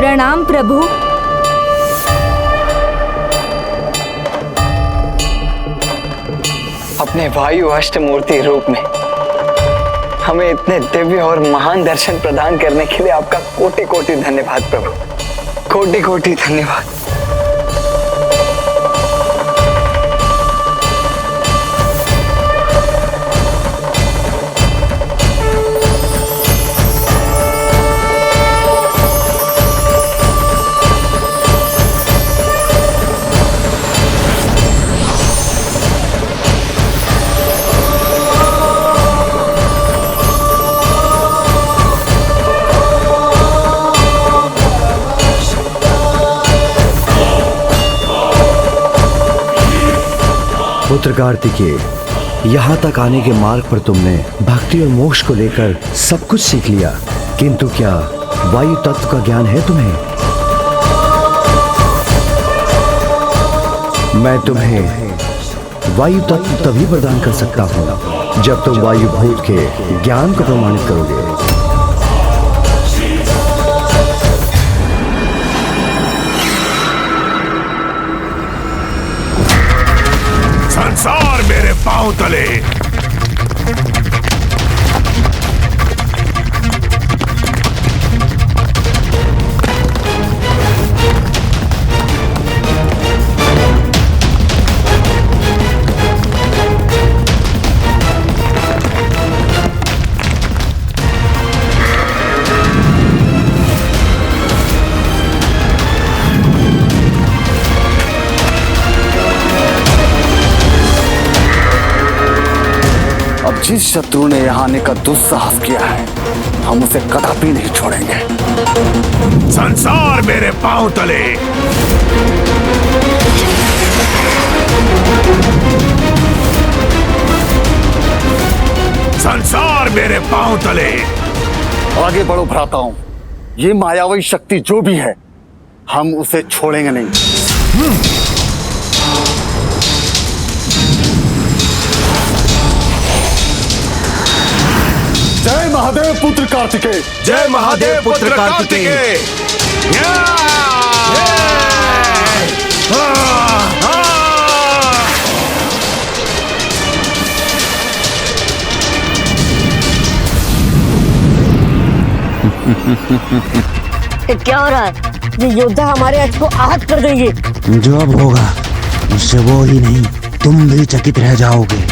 प्रणाम प्रभु। अपने वायु अष्टमूर्ति रूप में हमें इतने दिव्य और महान दर्शन प्रदान करने के लिए आपका कोटि कोटि धन्यवाद प्रभु, कोटि कोटि धन्यवाद। पुत्र कार्तिकेय, यहाँ तक आने के मार्ग पर तुमने भक्ति और मोक्ष को लेकर सब कुछ सीख लिया, किंतु क्या वायु तत्व का ज्ञान है तुम्हें? मैं तुम्हें वायु तत्व तभी प्रदान कर सकता हूँ जब तुम वायु भूत के ज्ञान को प्रमाणित करोगे। संसार मेरे पांव तले। जिस शत्रु ने यहाँ आने का दुस्साहस किया है, हम उसे कदापि नहीं छोड़ेंगे। संसार मेरे पांव तले। संसार मेरे पांव तले। आगे बढ़ो भ्राताओं, ये मायावी शक्ति जो भी है, हम उसे छोड़ेंगे नहीं। जय महादेव पुत्र कार्तिकेय। जय महादेव पुत्र कार्तिकेय। क्या हो रहा है? ये योद्धा हमारे अच को आहत कर देंगे। जो अब होगा उससे वो ही नहीं, तुम भी चकित रह जाओगे।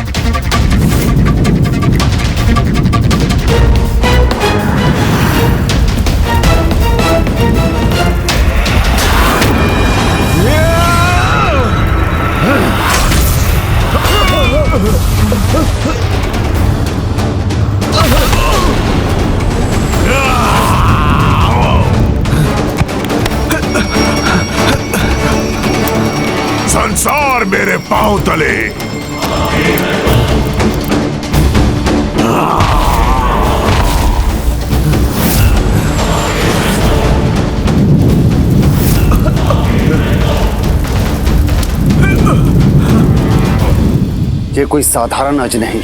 संसार मेरे पांव तले। ये कोई साधारण अज नहीं,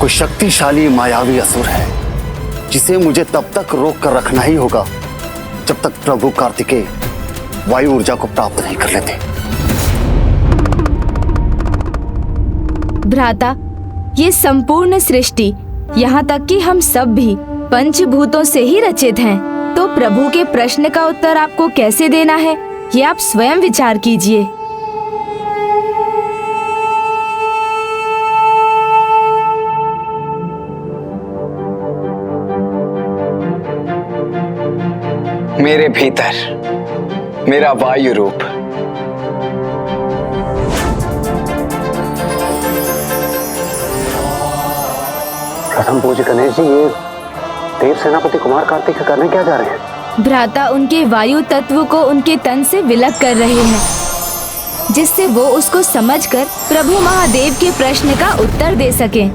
कोई शक्तिशाली मायावी असुर है, जिसे मुझे तब तक रोक कर रखना ही होगा जब तक प्रभु कार्तिकेय वायु ऊर्जा को प्राप्त नहीं कर लेते। भ्राता, ये संपूर्ण सृष्टि, यहाँ तक कि हम सब भी पंचभूतों से ही रचित हैं। तो प्रभु के प्रश्न का उत्तर आपको कैसे देना है, ये आप स्वयं विचार कीजिए। मेरे भीतर मेरा वायु रूप, कसम पूज्य गणेश जी, ये देव सेनापति कुमार कार्तिक करने क्या जा रहे हैं? भ्राता उनके वायु तत्व को उनके तन से विलग कर रहे हैं, जिससे वो उसको समझकर प्रभु महादेव के प्रश्न का उत्तर दे सकें।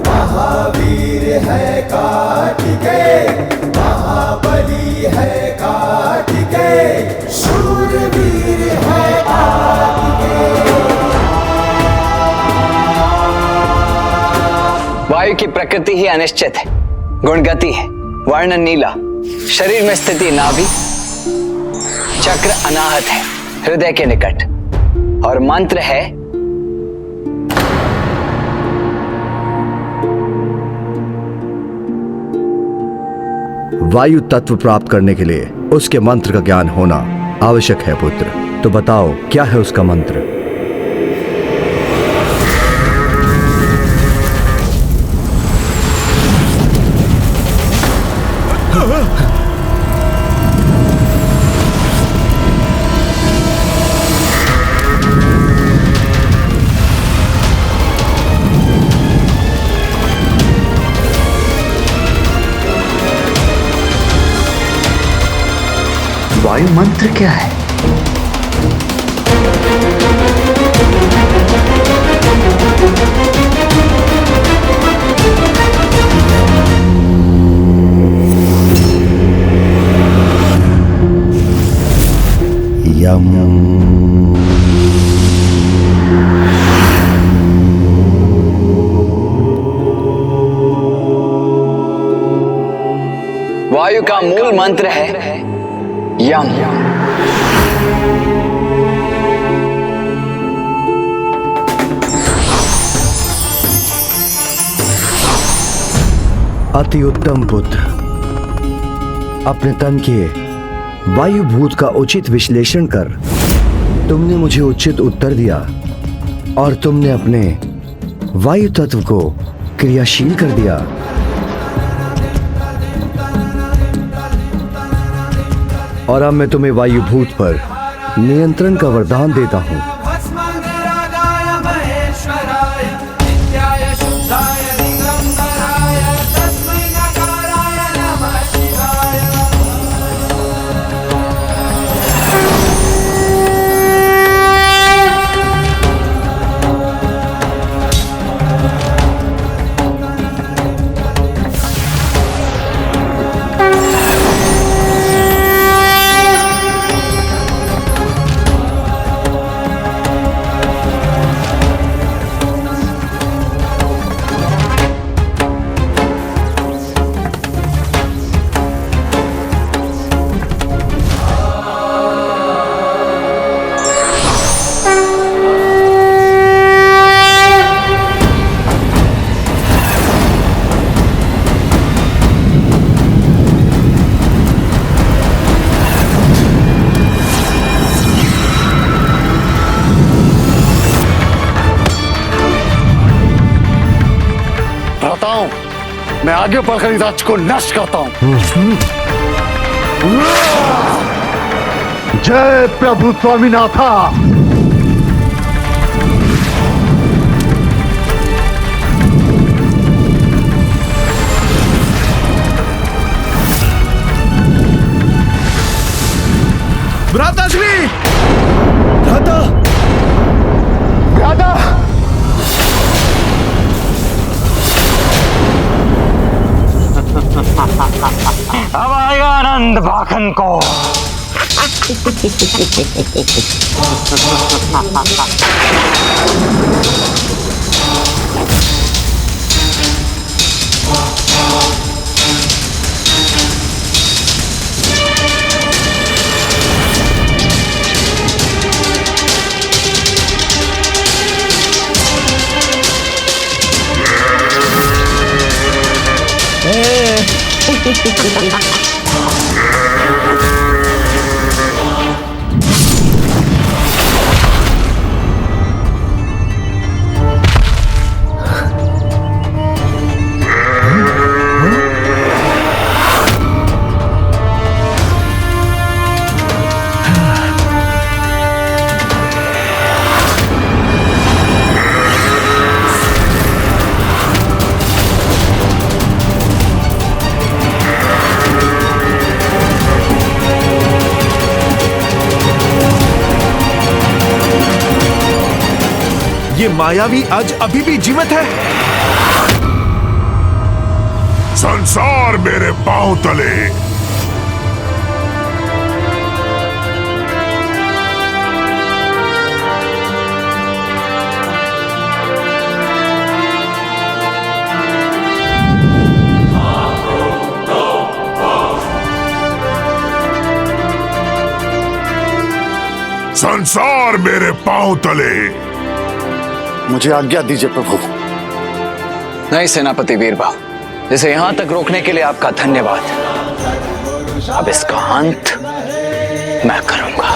महावीर है कार्तिकेय, महाबली है कार्तिकेय, शूरवीर है कार्तिकेय। वायु की प्रकृति ही अनिश्चित है, गुणगति है, वर्ण नीला, शरीर में स्थिति नाभि, चक्र अनाहत है, हृदय के निकट, और मंत्र है वायु तत्व प्राप्त करने के लिए उसके मंत्र का ज्ञान होना आवश्यक है पुत्र। तो बताओ क्या है उसका मंत्र? वायु मंत्र क्या है? यम। वायु का मूल मंत्र है यम। अति उत्तम पुत्र, अपने तन के वायु भूत का उचित विश्लेषण कर तुमने मुझे उचित उत्तर दिया और तुमने अपने वायु तत्व को क्रियाशील कर दिया। और अब मैं तुम्हें वायु भूत पर नियंत्रण का वरदान देता हूं। भस्मनिरागाय महेश्वराय नित्याय शुद्धाय दिगंबराय तस्मै नकाराय नमः शिवाय। मैं आगे बढ़कर इस राज्य को नष्ट करता हूं। जय प्रभु स्वामीनाथा। भ्राताश्री, भ्राता, भ्राता, अब आएगा आनंद भाखन को। ये मायावी आज अभी भी जीवित है। संसार मेरे पांव तले। संसार मेरे पांव तले। मुझे आज्ञा दीजिए प्रभु। नहीं सेनापति वीरबाहु, इसे यहां तक रोकने के लिए आपका धन्यवाद। अब इसका अंत मैं करूंगा।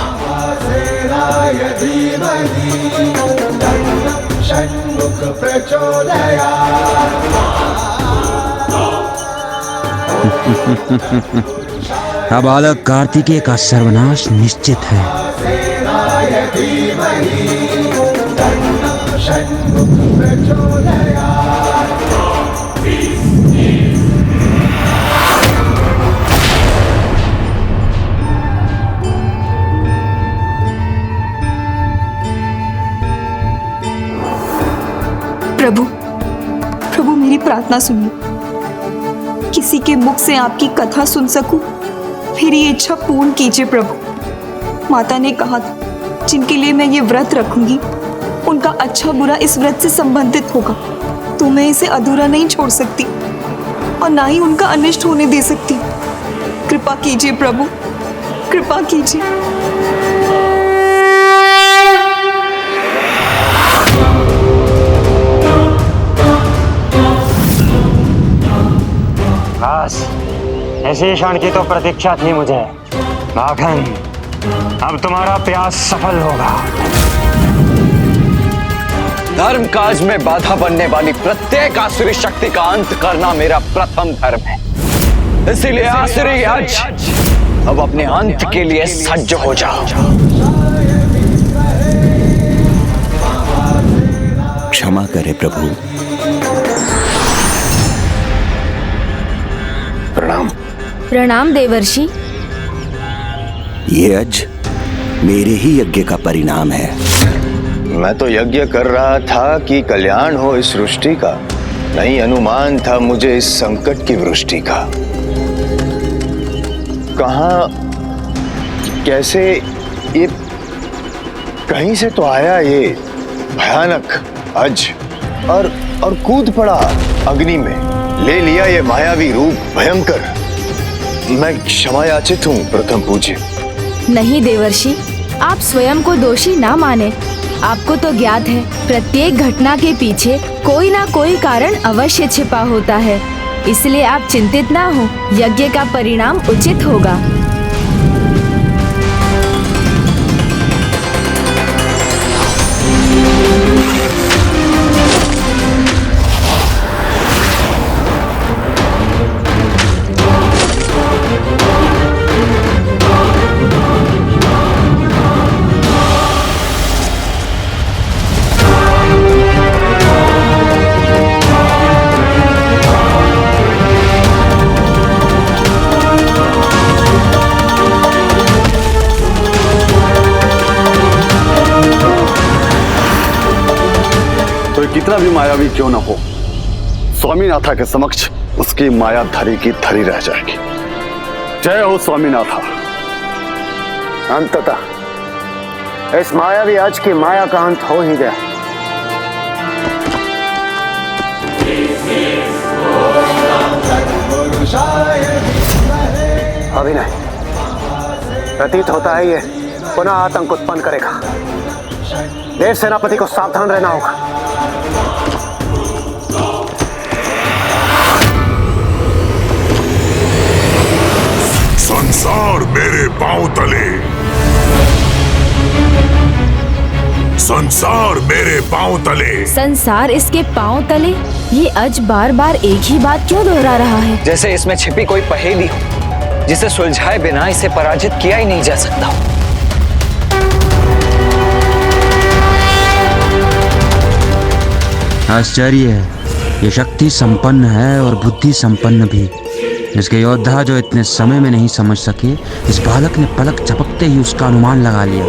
अब बालक कार्तिकेय का सर्वनाश निश्चित है। प्रभु, प्रभु मेरी प्रार्थना सुनिए। किसी के मुख से आपकी कथा सुन सकूं, मेरी इच्छा पूर्ण कीजिए प्रभु। माता ने कहा था जिनके लिए मैं ये व्रत रखूंगी उनका अच्छा बुरा इस व्रत से संबंधित होगा, तो मैं इसे अधूरा नहीं छोड़ सकती और ना ही उनका अनिष्ट होने दे सकती। कृपा कीजिए प्रभु, कृपा कीजिए। बस इसी क्षण की तो प्रतीक्षा थी मुझे। माखन, अब तुम्हारा प्रयास सफल होगा। धर्म काज में बाधा बनने वाली प्रत्येक आसुरी शक्ति का अंत करना मेरा प्रथम धर्म है। इसीलिए आसुरी आज अब अपने अंत के लिए सज्ज हो जाओ। क्षमा करे प्रभु। प्रणाम। प्रणाम देवर्षि। ये आज मेरे ही यज्ञ का परिणाम है। मैं तो यज्ञ कर रहा था कि कल्याण हो इस सृष्टि का, नहीं अनुमान था मुझे इस संकट की वृष्टि का। कहां कैसे ये कहीं से तो आया ये भयानक अज और कूद पड़ा अग्नि में, ले लिया ये मायावी रूप भयंकर। मैं क्षमा याचित हूं प्रथम पूज्य। नहीं देवर्षि, आप स्वयं को दोषी ना माने। आपको तो ज्ञात है प्रत्येक घटना के पीछे कोई ना कोई कारण अवश्य छिपा होता है, इसलिए आप चिंतित ना हो, यज्ञ का परिणाम उचित होगा। कितना भी मायावी क्यों न हो, स्वामीनाथा के समक्ष उसकी माया धरी की धरी रह जाएगी। जय हो स्वामीनाथा। अंततः इस मायावी आज की माया का अंत हो ही गया। अभी नहीं, प्रतीत होता है ये पुनः आतंक उत्पन्न करेगा। देव सेनापति को सावधान रहना होगा। संसार मेरे पांव तले। संसार मेरे पांव तले। संसार इसके पांव तले? ये अज बार बार एक ही बात क्यों दोहरा रहा है? जैसे इसमें छिपी कोई पहेली हो जिसे सुलझाए बिना इसे पराजित किया ही नहीं जा सकता। आश्चर्य है, ये शक्ति संपन्न है और बुद्धि संपन्न भी। इसके योद्धा जो इतने समय में नहीं समझ सके, इस बालक ने पलक झपकते ही उसका अनुमान लगा लिया।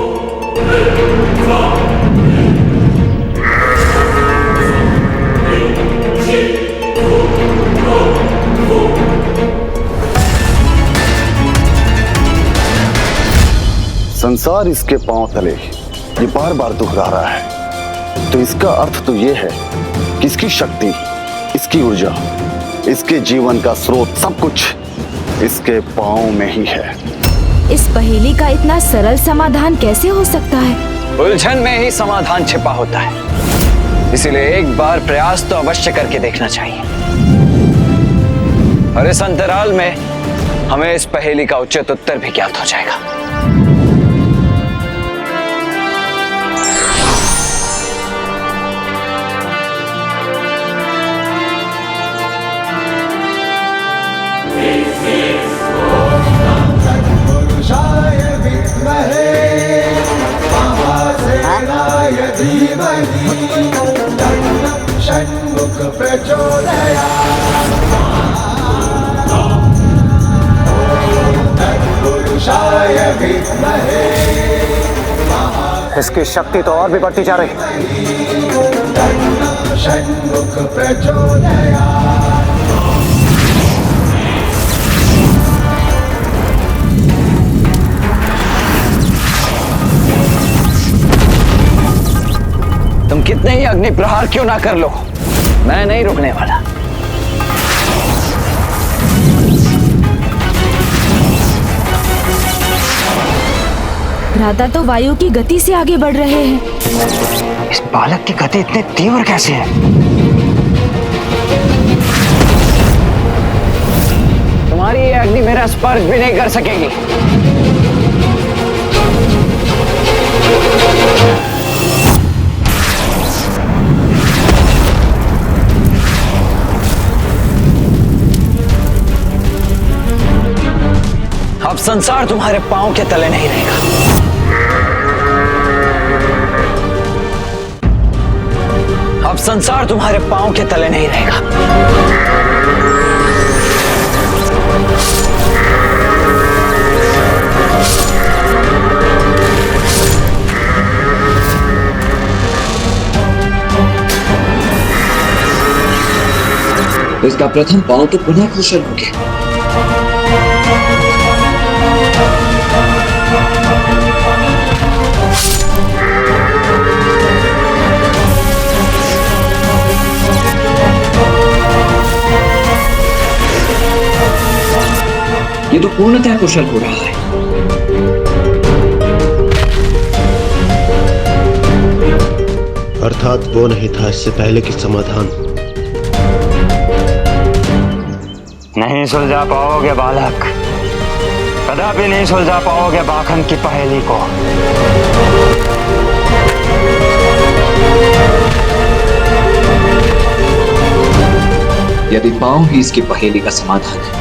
संसार इसके पांव तले, ये बार बार दोहरा रहा है, तो इसका अर्थ तो ये है कि इसकी शक्ति, इसकी ऊर्जा, इसके जीवन का स्रोत सब कुछ इसके पांव में ही है। इस पहेली का इतना सरल समाधान कैसे हो सकता है? उलझन में ही समाधान छिपा होता है, इसीलिए एक बार प्रयास तो अवश्य करके देखना चाहिए। और इस अंतराल में हमें इस पहेली का उचित उत्तर भी ज्ञात हो जाएगा। इसकी शक्ति तो और भी बढ़ती जा रही है। तुम कितने ही अग्नि प्रहार क्यों ना कर लो, मैं नहीं रुकने वाला। भ्राता तो वायु की गति से आगे बढ़ रहे हैं। इस बालक की गति इतनी तीव्र कैसे है? तुम्हारी ये अग्नि मेरा स्पर्श भी नहीं कर सकेगी। अब संसार तुम्हारे पांव के तले नहीं रहेगा। अब संसार तुम्हारे पांव के तले नहीं रहेगा। इसका प्रथम पांव तो पुनः कुशल हो गया। ये तो पूर्णतः कुशल हो रहा है। अर्थात वो नहीं था इससे पहले कि समाधान। नहीं सुलझा पाओगे बालक, कदापि नहीं सुलझा पाओगे बाखन की पहेली को। यदि पांव ही इसकी पहेली का समाधान है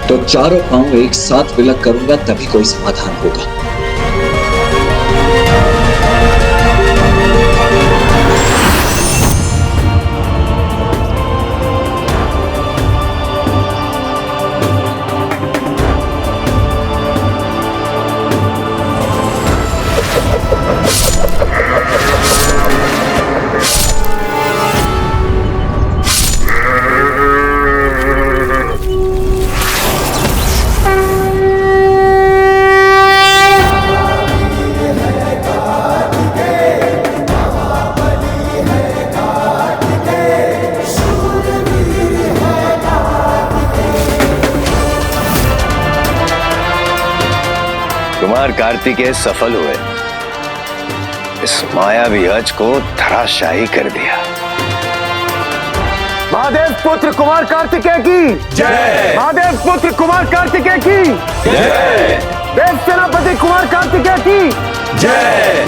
तो चारों पांव एक साथ विलग करूंगा, तभी कोई समाधान होगा। कुमार कार्तिकेय सफल हुए, इस मायावी अज को धराशायी कर दिया। महादेव पुत्र कुमार कार्तिकेय की जय। महादेव पुत्र कुमार कार्तिकेय की जय। देव सेनापति कुमार कार्तिकेय की जय।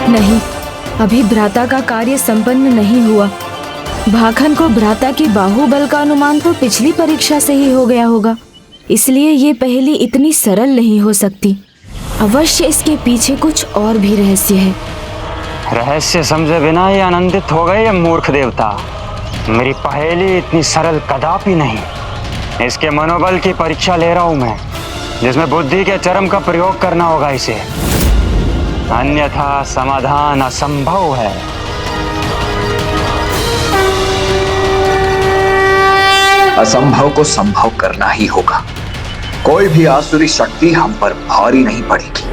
नहीं, अभी भ्राता का कार्य संपन्न नहीं हुआ। भाखन को भ्राता की बाहुबल का अनुमान तो पिछली परीक्षा से ही हो गया होगा, इसलिए ये पहेली इतनी सरल नहीं हो सकती। अवश्य इसके पीछे कुछ और भी रहस्य है। रहस्य समझे बिना ही आनंदित हो गए ये मूर्ख देवता। मेरी पहेली इतनी सरल कदापि नहीं। इसके मनोबल की परीक्षा ले रहा हूं मैं, जिसमें बुद्धि के चरम का प्रयोग करना होगा इसे, अन्यथा समाधान असंभव है। असंभव को संभव करना ही होगा। कोई भी आसुरी शक्ति हम पर भारी नहीं पड़ेगी।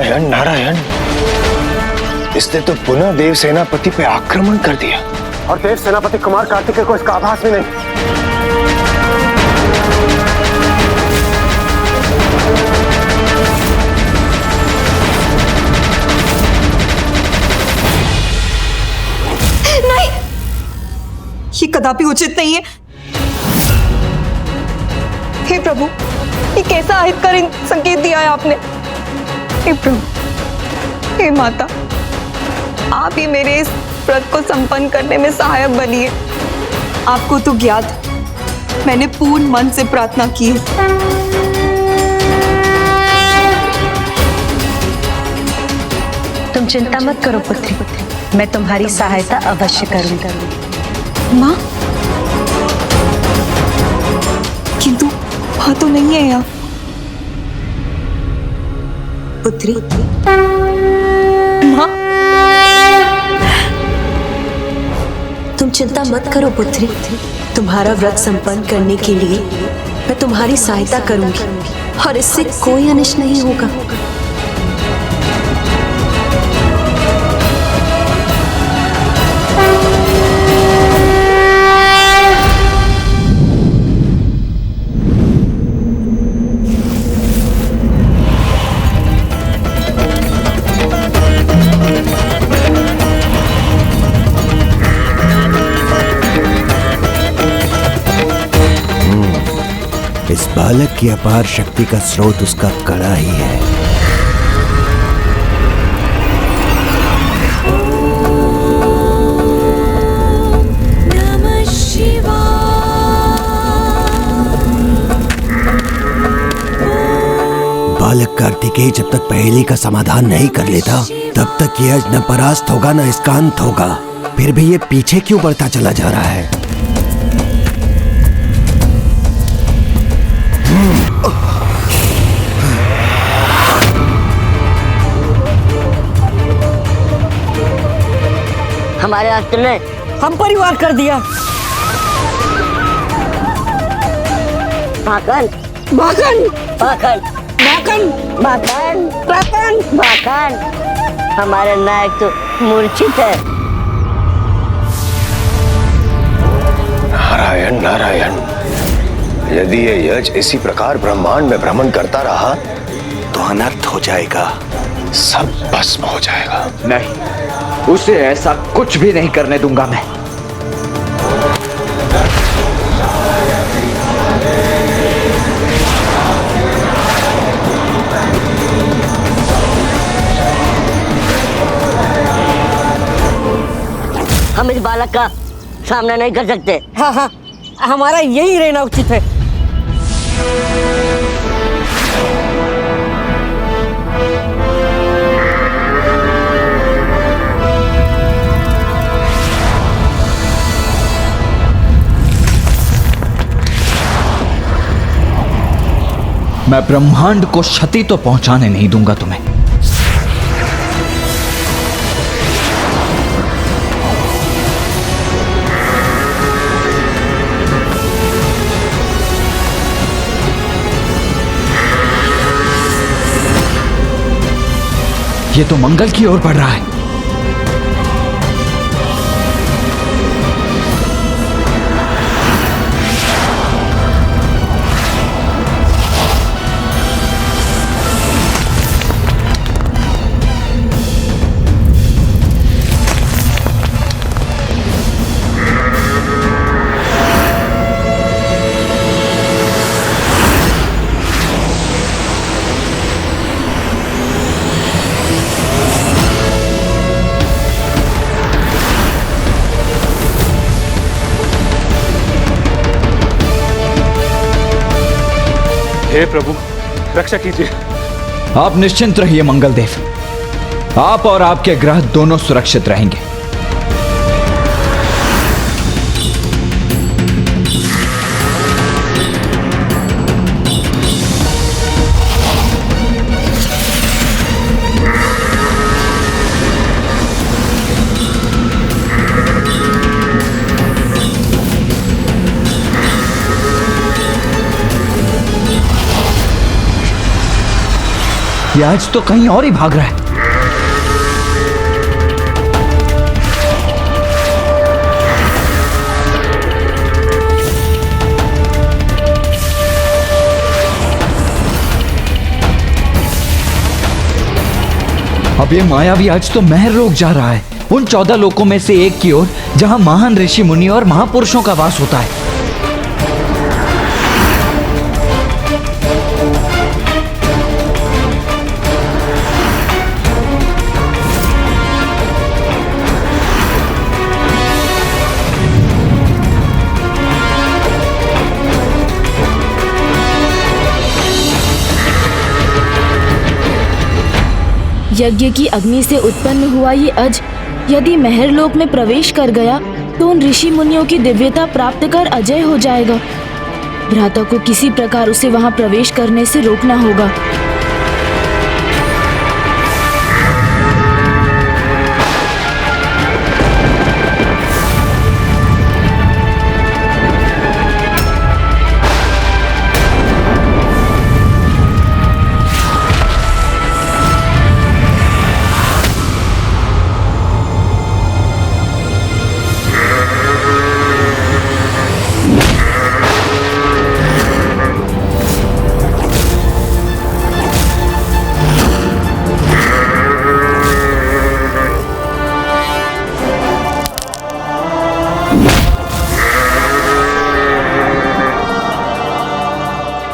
नारायण नारायण, इसने तो पुनः देव सेनापति पे आक्रमण कर दिया। और देव सेनापति कुमार कार्तिकेय को इसका आभास भी नहीं। नहीं, ये कदापि उचित नहीं है। हे प्रभु, ये कैसा अहितकारी संकेत दिया है आपने। हे प्रभु, हे माता, आप ही मेरे इस व्रत को संपन्न करने में सहायक बनिए। आपको तो ज्ञात है, मैंने पूर्ण मन से प्रार्थना की है। तुम चिंता मत करो पुत्री, मैं तुम्हारी सहायता अवश्य करूंगी। माँ, किंतु माँ तो नहीं है यहाँ। पुत्री, माँ, तुम चिंता मत करो पुत्री, तुम्हारा व्रत संपन्न करने के लिए मैं तुम्हारी सहायता करूंगी और इससे कोई अनिष्ट नहीं होगा। इस बालक की अपार शक्ति का स्रोत उसका कड़ा ही है। नमः शिवाय। बालक कार्तिकेय जब तक पहेली का समाधान नहीं कर लेता, तब तक ये न परास्त होगा न इसका अंत होगा। फिर भी ये पीछे क्यों बढ़ता चला जा रहा है? हमारे अस्त्र ने हम पर ही वार कर दिया। भाकन भाकन भाकन भाकन भाकन भाकन भाकन, हमारे नायक तो मूर्छित है। नारायण नारायण, यदि ये यज इसी प्रकार ब्रह्मांड में भ्रमण करता रहा तो अनर्थ हो जाएगा, सब भस्म हो जाएगा। नहीं, उसे ऐसा कुछ भी नहीं करने दूंगा मैं। हम इस बालक का सामना नहीं कर सकते। हाँ हाँ, हमारा यही रहना उचित है। मैं ब्रह्मांड को क्षति तो पहुंचाने नहीं दूंगा तुम्हें। ये तो मंगल की ओर बढ़ रहा है। हे प्रभु, रक्षा कीजिए। आप निश्चिंत रहिए मंगल देव, आप और आपके ग्रह दोनों सुरक्षित रहेंगे। ये आज तो कहीं और ही भाग रहा है। अब ये मायावी आज तो महर लोक जा रहा है, उन 14 लोकों में से एक की ओर जहां महान ऋषि मुनि और महापुरुषों का वास होता है। यज्ञ की अग्नि से उत्पन्न हुआ ये अज यदि महरलोक में प्रवेश कर गया तो उन ऋषि मुनियों की दिव्यता प्राप्त कर अजय हो जाएगा। भ्राता को किसी प्रकार उसे वहां प्रवेश करने से रोकना होगा।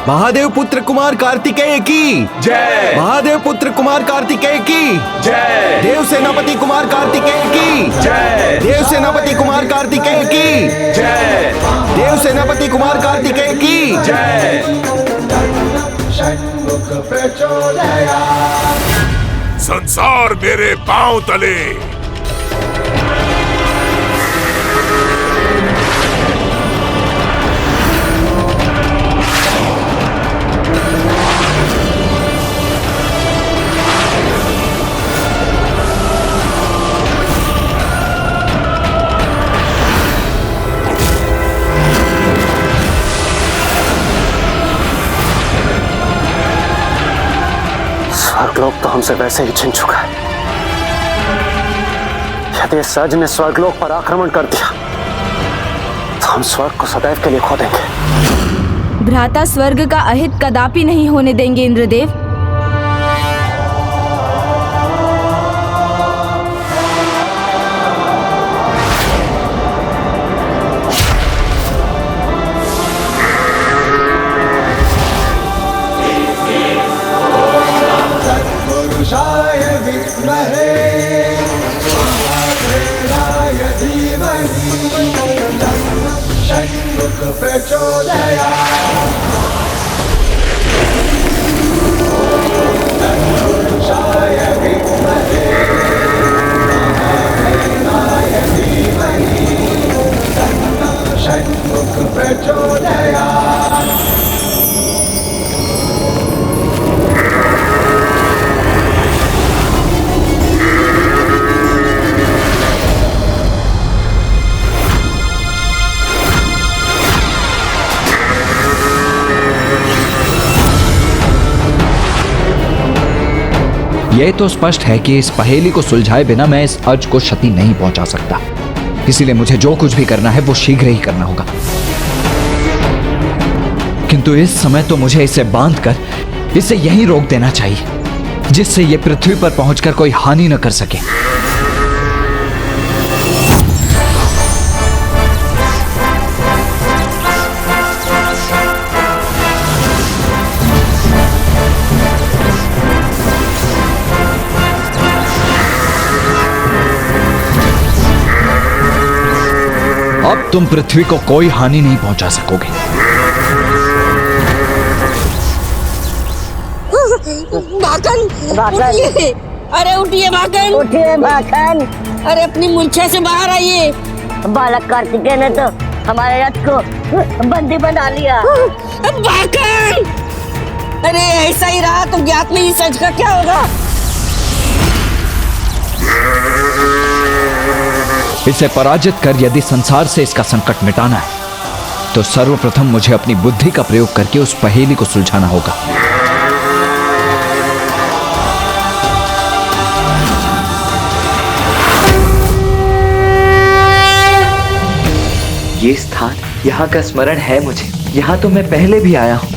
महादेव पुत्र कुमार कार्तिकेय की जय। महादेव पुत्र कुमार कार्तिकेय की जय। देव सेनापति कुमार कार्तिकेय की जय। देव सेनापति कुमार कार्तिकेय की जय। देव सेनापति कुमार कार्तिकेय की जय। संसार मेरे पांव तले। स्वर्गलोक तो हमसे वैसे ही छिन चुका है। यदि सज ने स्वर्गलोक पर आक्रमण कर दिया तो हम स्वर्ग को सदैव के लिए खो देंगे। भ्राता स्वर्ग का अहित कदापि नहीं होने देंगे इंद्रदेव। यह तो स्पष्ट है कि इस पहेली को सुलझाए बिना मैं इस अज को क्षति नहीं पहुंचा सकता। इसीलिए मुझे जो कुछ भी करना है वो शीघ्र ही करना होगा। किंतु इस समय तो मुझे इसे बांधकर इसे यहीं रोक देना चाहिए, जिससे ये पृथ्वी पर पहुंचकर कोई हानि न कर सके। अब तुम पृथ्वी को कोई हानि नहीं पहुंचा सकोगे। भाकन, उठिए। अरे उठिए भाकन, उठिए भाकन। अरे अपनी मूर्छा से बाहर आइए। बालक कार्तिकेय ने तो हमारे रथ को बंदी बना लिया। भाकन, अरे ऐसा ही रहा तो ज्ञात में ही सच का क्या होगा? इसे पराजित कर यदि संसार से इसका संकट मिटाना है तो सर्वप्रथम मुझे अपनी बुद्धि का प्रयोग करके उस पहेली को सुलझाना होगा। ये स्थान, यहाँ का स्मरण है मुझे। यहाँ तो मैं पहले भी आया हूँ।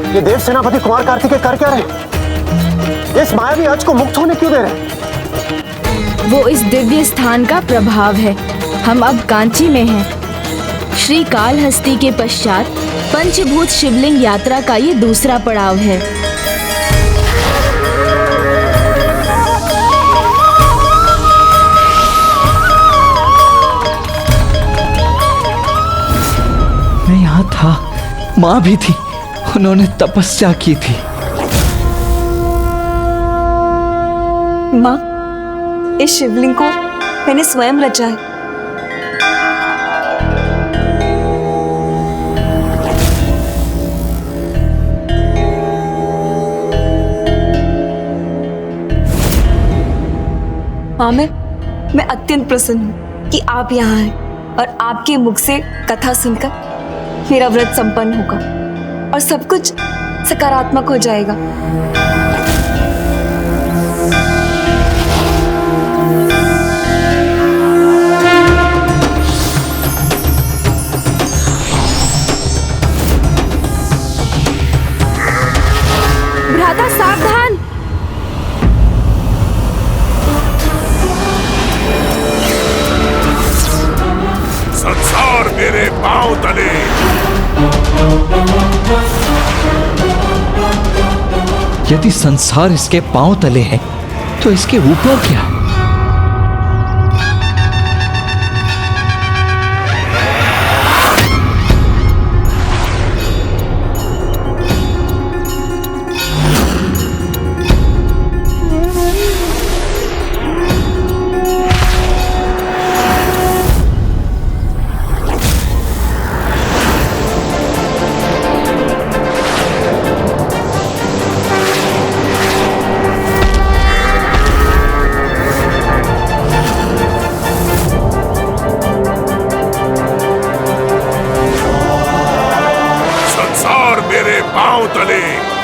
ये देव सेनापति कुमार कार्तिकेय कर क्या रहे? इस मायावी अज को मुक्त होने क्यों दे रहे? वो इस दिव्य स्थान का प्रभाव है। हम अब कांची में हैं। श्री कालहस्ती के पश्चात पंचभूत शिवलिंग यात्रा का ये दूसरा पड़ाव है। मैं यहाँ था, माँ भी थी, उन्होंने तपस्या की थी। माँ, इस शिवलिंग को मैंने स्वयं रचा है। माँ, मैं अत्यंत प्रसन्न हूँ कि आप यहाँ आए और आपके मुख से कथा सुनकर मेरा व्रत संपन्न होगा और सब कुछ सकारात्मक हो जाएगा। भ्राता सावधान। संसार मेरे पांव तले। यदि संसार इसके पांव तले है तो इसके ऊपर क्या है?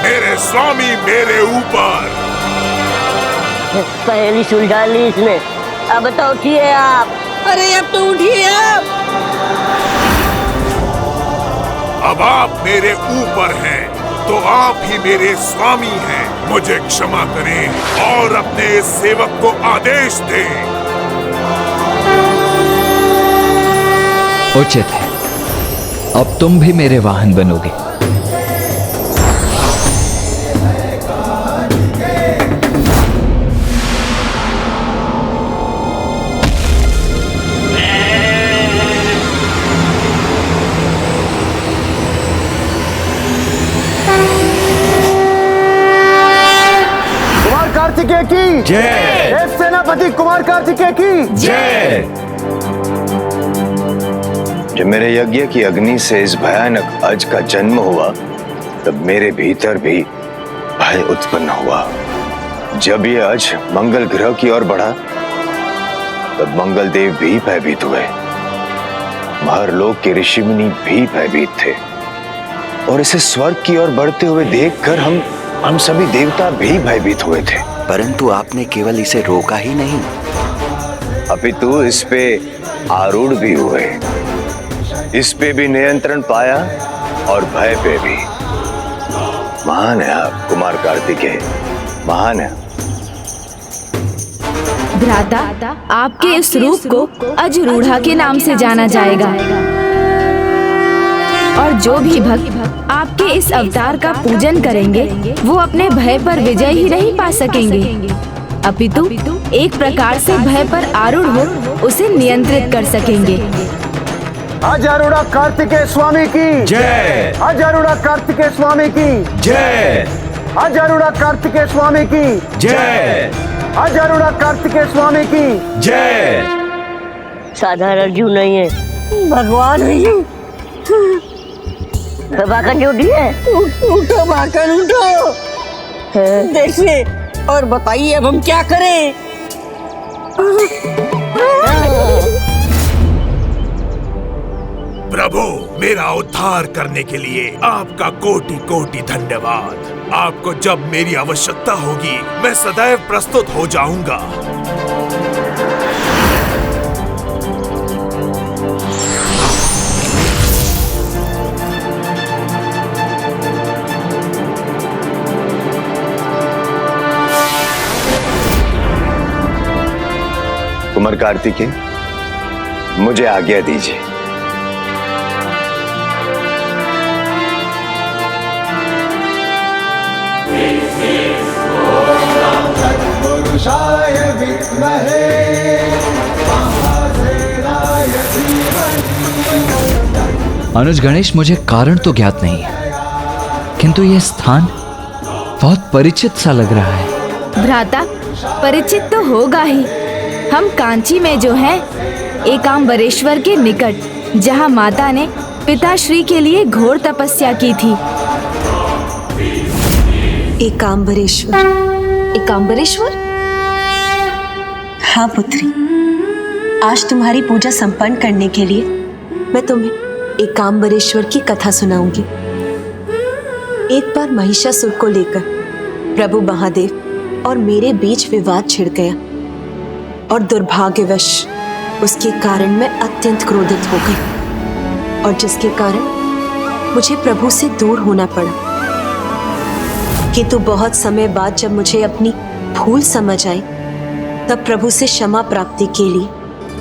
मेरे स्वामी मेरे ऊपर। पहली सुलझा ली इसने, अब तो उठिए आप। अरे अब तो उठिए आप। अब आप मेरे ऊपर हैं तो आप ही मेरे स्वामी हैं। मुझे क्षमा करें और अपने सेवक को आदेश दें। उचित है, अब तुम भी मेरे वाहन बनोगे। कार्तिकेय की जय। देव सेनापति कुमार कार्तिकेय की जय। जब मेरे यज्ञ की अग्नि से इस भयानक अज का जन्म हुआ तब मेरे भीतर भी भय उत्पन्न हुआ। जब ये अज मंगल ग्रह की ओर बढ़ा तब मंगल देव भी भयभीत हुए। महरलोक के ऋषि मुनि भी भयभीत थे और इसे स्वर्ग की ओर बढ़ते हुए देखकर हम सभी देवता भी भयभीत हुए थे। परंतु आपने केवल इसे रोका ही नहीं, अपितु इस पे आरूढ़ भी हुए। इस पे भी नियंत्रण पाया और भय पे भी। महान है आप कुमार कार्तिकेय, महान है। भ्राता, आपके इस रूप को अजरूढ़ा के नाम से जाना जाएगा और जो भी भक्त आपके इस अवतार का पूजन करेंगे वो अपने भय पर विजय ही नहीं पा सकेंगे, अपितु एक प्रकार से भय पर आरूढ़ हो उसे नियंत्रित कर सकेंगे। अजरूढ़ा कार्तिकेय स्वामी की जय। अजरूढ़ा कार्तिकेय स्वामी की जय। अजरूढ़ा कार्तिकेय स्वामी की जय। अजरूढ़ा कार्तिकेय स्वामी की जय। साधारण जीव नहीं है, भगवान है। बाकन जो उठिए, उठो बाकन उठो। देखिए और बताइए अब हम क्या करें। प्रभु, मेरा उद्धार करने के लिए आपका कोटि कोटि धन्यवाद। आपको जब मेरी आवश्यकता होगी मैं सदैव प्रस्तुत हो जाऊंगा। कुमार कार्तिकेय, मुझे आज्ञा दीजिए। अनुज गणेश, मुझे कारण तो ज्ञात नहीं है, किंतु यह स्थान बहुत परिचित सा लग रहा है। भ्राता, परिचित तो होगा ही। हम कांची में जो है एकांबरेश्वर के निकट, जहाँ माता ने पिताश्री के लिए घोर तपस्या की थी। एकांबरेश्वर? एकांबरेश्वर? हाँ पुत्री, आज तुम्हारी पूजा संपन्न करने के लिए मैं तुम्हें एकांबरेश्वर की कथा सुनाऊंगी। एक बार महिषासुर को लेकर प्रभु महादेव और मेरे बीच विवाद छिड़ गया और दुर्भाग्यवश उसके कारण मैं अत्यंत क्रोधित हो गई, और जिसके कारण मुझे प्रभु से दूर होना पड़ा। किंतु बहुत समय बाद जब मुझे अपनी भूल समझ आई, तब प्रभु से क्षमा प्राप्ति के लिए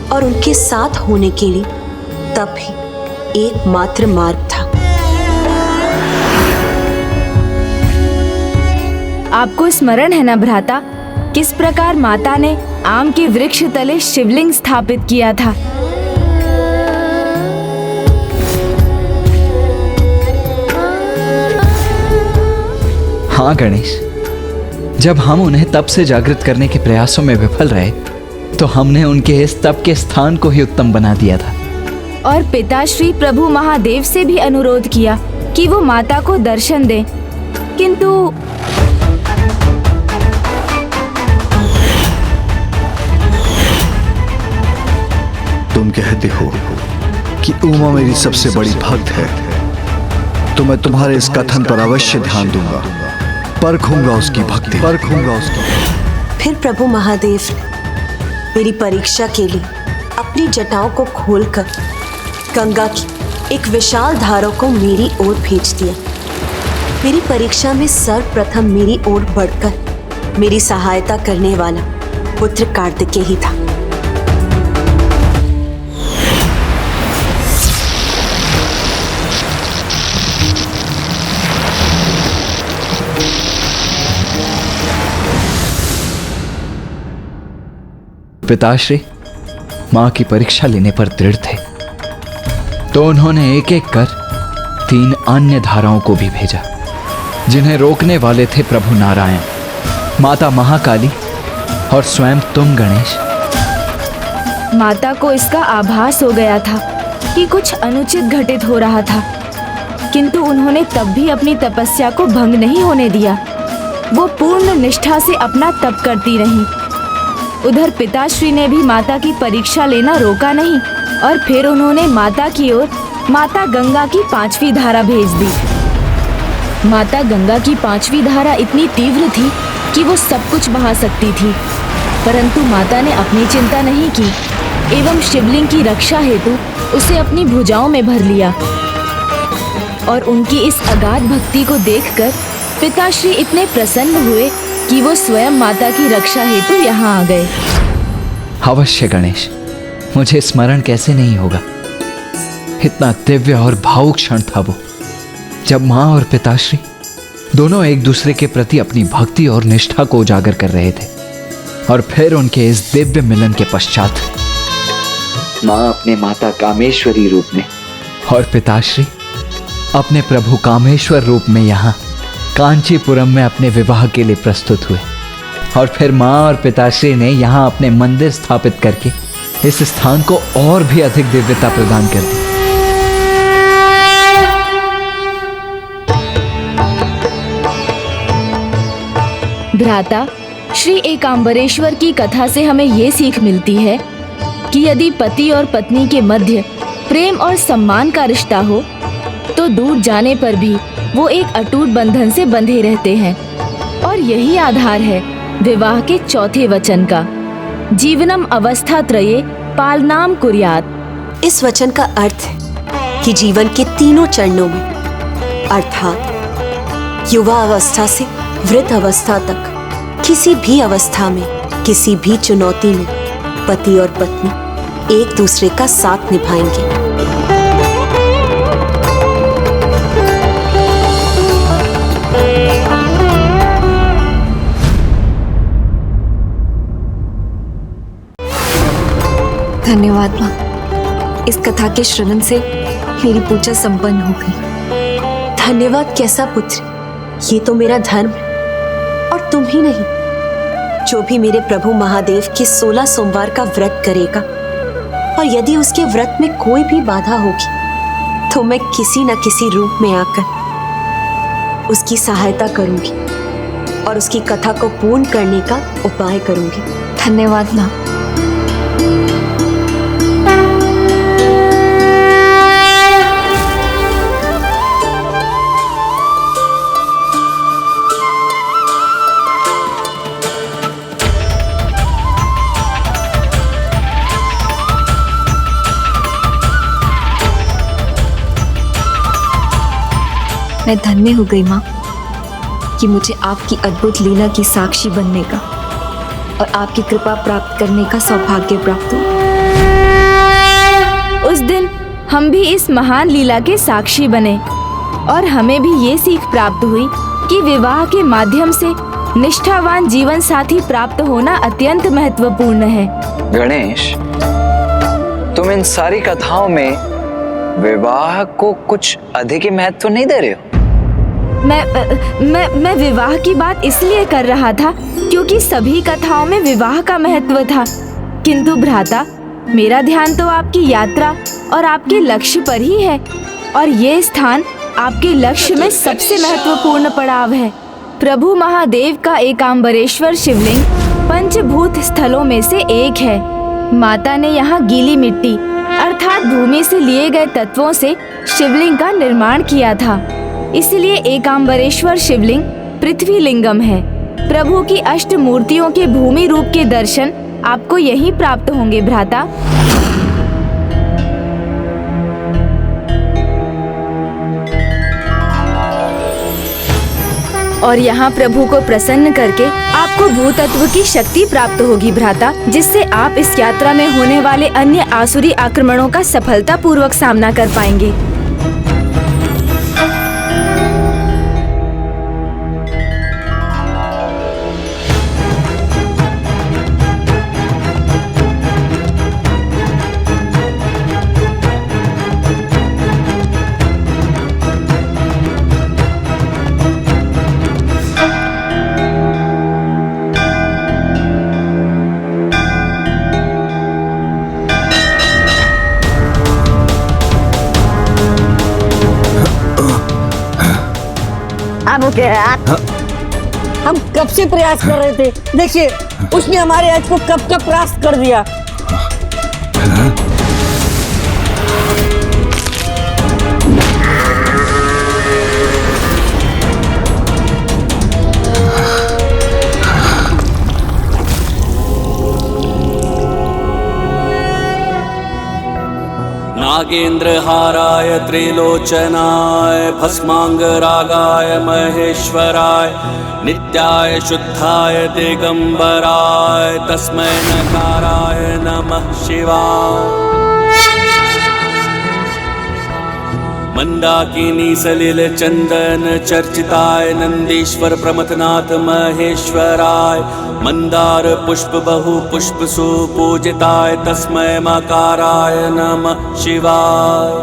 और उनके साथ होने के लिए तब ही एकमात्र मार्ग था। आपको स्मरण है ना भ्राता, किस प्रकार माता ने आम के वृक्ष तले शिवलिंग स्थापित किया था? हाँ गणेश, जब हम उन्हें तप से जागृत करने के प्रयासों में विफल रहे, तो हमने उनके इस तप के स्थान को ही उत्तम बना दिया था। और पिताश्री प्रभु महादेव से भी अनुरोध किया कि वो माता को दर्शन दें, किंतु तुम कहते हो कि उमा मेरी सबसे बड़ी भक्त है, तो मैं तुम्हारे इस कथन पर अवश्य ध्यान दूंगा, परखूंगा उसकी भक्ति, परखूंगा उसकी। फिर प्रभु महादेव ने मेरी परीक्षा के लिए अपनी जटाओं को खोलकर गंगा की एक विशाल धारा को मेरी ओर भेज दिया। मेरी परीक्षा में सर्वप्रथम मेरी ओर बढ़कर मेरी सहायता करने वाला पुत्र कार्तिकेय ही था। पिताश्री मां की परीक्षा लेने पर दृढ़ थे, तो उन्होंने एक एक कर 3 अन्य धाराओं को भी भेजा, जिन्हें रोकने वाले थे प्रभु नारायण, माता महाकाली और स्वयं तुम गणेश। माता को इसका आभास हो गया था कि कुछ अनुचित घटित हो रहा था, किंतु उन्होंने तब भी अपनी तपस्या को भंग नहीं होने दिया। वो पूर्ण निष्ठा से अपना तप करती रहीं। उधर पिताश्री ने भी माता की परीक्षा लेना रोका नहीं, और फिर उन्होंने माता की ओर माता गंगा की 5वीं धारा भेज दी। माता गंगा की 5वीं धारा इतनी तीव्र थी कि वो सब कुछ बहा सकती थी, परंतु माता ने अपनी चिंता नहीं की एवं शिवलिंग की रक्षा हेतु उसे अपनी भुजाओं में भर लिया। और उनकी इस अगाध भक्ति को देखकर पिताश्री इतने प्रसन्न हुए कि वो स्वयं माता की रक्षा हेतु यहाँ आ गए। अवश्य गणेश, मुझे स्मरण कैसे नहीं होगा। इतना दिव्य और भावुक क्षण था वो, जब मां और पिताश्री दोनों एक दूसरे के प्रति अपनी भक्ति और निष्ठा को उजागर कर रहे थे। और फिर उनके इस दिव्य मिलन के पश्चात मां अपने माता कामेश्वरी रूप में और पिताश्री अपने प्रभु कामेश्वर रूप में यहाँ कांचीपुरम में अपने विवाह के लिए प्रस्तुत हुए। और फिर मां और पिताश्री ने यहाँ अपने मंदिर स्थापित करके इस स्थान को और भी अधिक दिव्यता प्रदान कर दी। भ्राता, श्री एकांबरेश्वर की कथा से हमें ये सीख मिलती है कि यदि पति और पत्नी के मध्य प्रेम और सम्मान का रिश्ता हो तो दूर जाने पर भी वो एक अटूट बंधन से बंधे रहते हैं। और यही आधार है विवाह के चौथे वचन का, जीवनम अवस्था त्रये पालनाम कुर्यात्। इस वचन का अर्थ है कि जीवन के तीनों चरणों में अर्थात युवा अवस्था से वृद्ध अवस्था तक किसी भी अवस्था में किसी भी चुनौती में पति और पत्नी एक दूसरे का साथ निभाएंगे। धन्यवाद माँ, इस कथा के श्रवण से मेरी पूजा संपन्न हो गई। धन्यवाद कैसा पुत्र, ये तो मेरा धर्म है। और तुम ही नहीं, जो भी मेरे प्रभु महादेव के 16 सोमवार का व्रत करेगा और यदि उसके व्रत में कोई भी बाधा होगी तो मैं किसी न किसी रूप में आकर उसकी सहायता करूंगी और उसकी कथा को पूर्ण करने का उपाय करूंगी। धन्यवाद माँ। मैं धन्य हो गई माँ कि मुझे आपकी अद्भुत लीला की साक्षी बनने का और आपकी कृपा प्राप्त करने का सौभाग्य प्राप्त हुआ। उस दिन हम भी इस महान लीला के साक्षी बने और हमें भी ये सीख प्राप्त हुई कि विवाह के माध्यम से निष्ठावान जीवन साथी प्राप्त होना अत्यंत महत्वपूर्ण है। गणेश, तुम इन सारी कथाओं में विवाह को कुछ अधिक ही महत्व नहीं दे रहे हो। मैं विवाह की बात इसलिए कर रहा था क्योंकि सभी कथाओं में विवाह का महत्व था, किंतु भ्राता मेरा ध्यान तो आपकी यात्रा और आपके लक्ष्य पर ही है और ये स्थान आपके लक्ष्य में सबसे महत्वपूर्ण पड़ाव है। प्रभु महादेव का एकांबरेश्वर शिवलिंग पंचभूत स्थलों में से एक है। माता ने यहाँ गीली मिट्टी अर्थात भूमि से लिए गए तत्वों से शिवलिंग का निर्माण किया था, इसलिए एकांबरेश्वर शिवलिंग पृथ्वी लिंगम है। प्रभु की अष्ट मूर्तियों के भूमि रूप के दर्शन आपको यहीं प्राप्त होंगे भ्राता। और यहाँ प्रभु को प्रसन्न करके आपको भूतत्व की शक्ति प्राप्त होगी भ्राता, जिससे आप इस यात्रा में होने वाले अन्य आसुरी आक्रमणों का सफलता पूर्वक सामना कर पाएंगे। हम कब से प्रयास कर रहे थे, देखिए उसने हमारे आज को कब का परास्त कर दिया। नागेन्द्रहाराय त्रिलोचनाय भस्मांगरागाय महेश्वराय नित्याय शुद्धाय दिगंबराय तस्मै नकाराय नमः शिवाय। मंदाकिनी सलिल चंदन चर्चिताय नंदीश्वर प्रमथनाथ महेश्वराय मंदार पुष्प बहु पुष्प सुपूजिताय तस्मै मकाराय नमः शिवाय।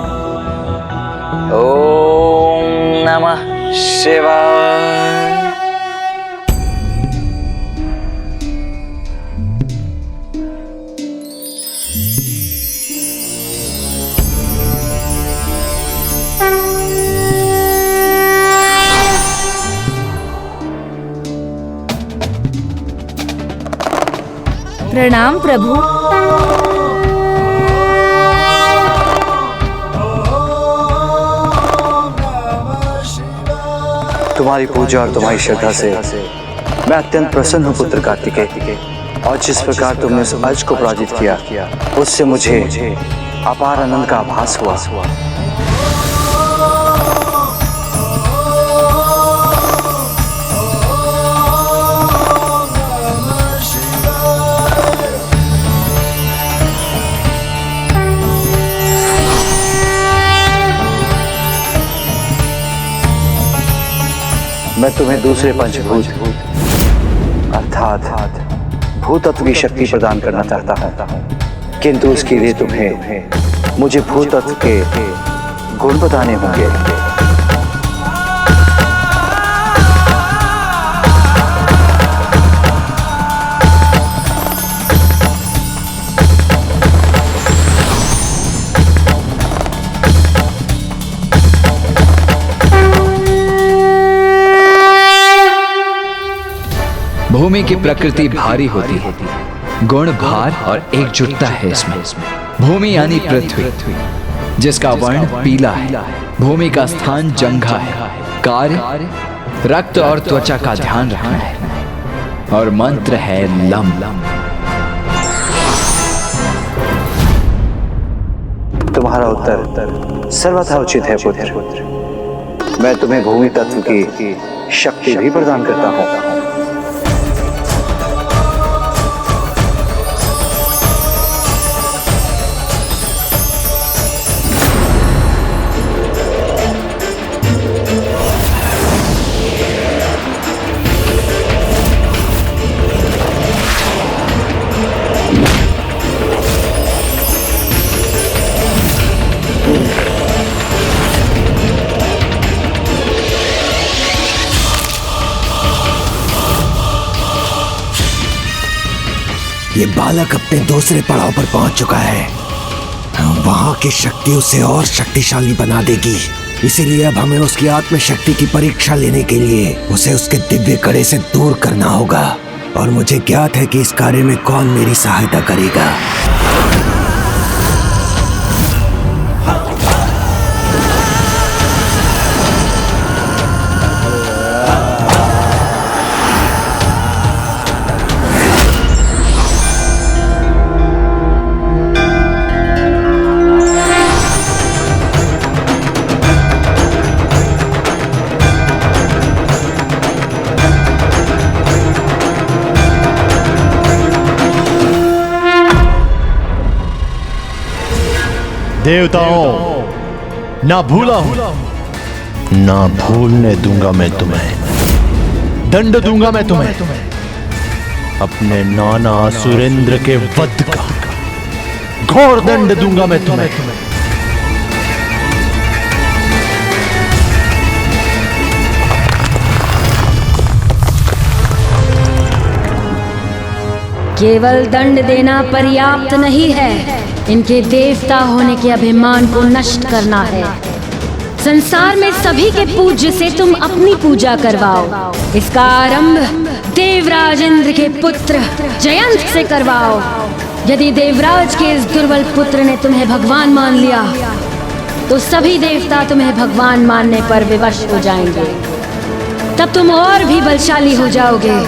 ओम नमः शिवाय। प्रणाम प्रभु। तुम्हारी पूजा और तुम्हारी श्रद्धा से मैं अत्यंत प्रसन्न हूँ पुत्र कार्तिकेय। और जिस प्रकार तुमने उस अर्ज को पराजित किया उससे मुझे अपार आनंद का आभास हुआ। मैं तुम्हें दूसरे पंचभूत अर्थात भूतत्व की शक्ति प्रदान करना चाहता हूं, किंतु उसके लिए तुम्हें मुझे भूतत्व के गुण बताने होंगे। भूमि की प्रकृति भारी होती है, गुण भार और एकजुटता है इसमें। भूमि यानी पृथ्वी, जिसका वर्ण पीला है। भूमि का स्थान जंघा है। कार्य रक्त और त्वचा का ध्यान रखना है और मंत्र है लम। तुम्हारा उत्तर सर्वथा उचित है पुत्र। मैं तुम्हें भूमि तत्व की शक्ति भी प्रदान करता हूं। ये बालक अपने दूसरे पड़ाव पर पहुंच चुका है। वहां की शक्ति उसे और शक्तिशाली बना देगी। इसीलिए अब हमें उसकी आत्म शक्ति की परीक्षा लेने के लिए उसे उसके दिव्य कड़े से दूर करना होगा। और मुझे ज्ञात है कि इस कार्य में कौन मेरी सहायता करेगा। देवताओं, ना भूला हूं, ना भूलने दूंगा मैं तुम्हें। दंड दूंगा मैं तुम्हें अपने नाना असुरेंद्र के वध का। घोर दंड दूंगा मैं तुम्हें। केवल दंड देना पर्याप्त नहीं है, इनके देवता होने के अभिमान को नष्ट करना है। संसार में सभी के पूज्य से तुम अपनी पूजा करवाओ। इसका आरंभ देवराज इंद्र के पुत्र जयंत से करवाओ। यदि देवराज के इस दुर्बल पुत्र ने तुम्हें भगवान मान लिया तो सभी देवता तुम्हें भगवान मानने पर विवश हो जाएंगे। तब तुम और भी बलशाली हो जाओगे।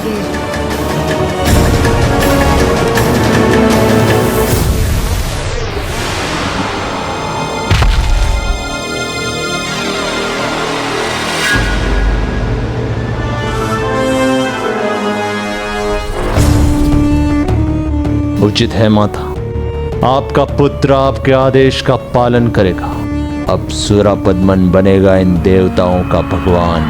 उचित है माता, आपका पुत्र आपके आदेश का पालन करेगा। अब सुरापद्मन बनेगा इन देवताओं का भगवान।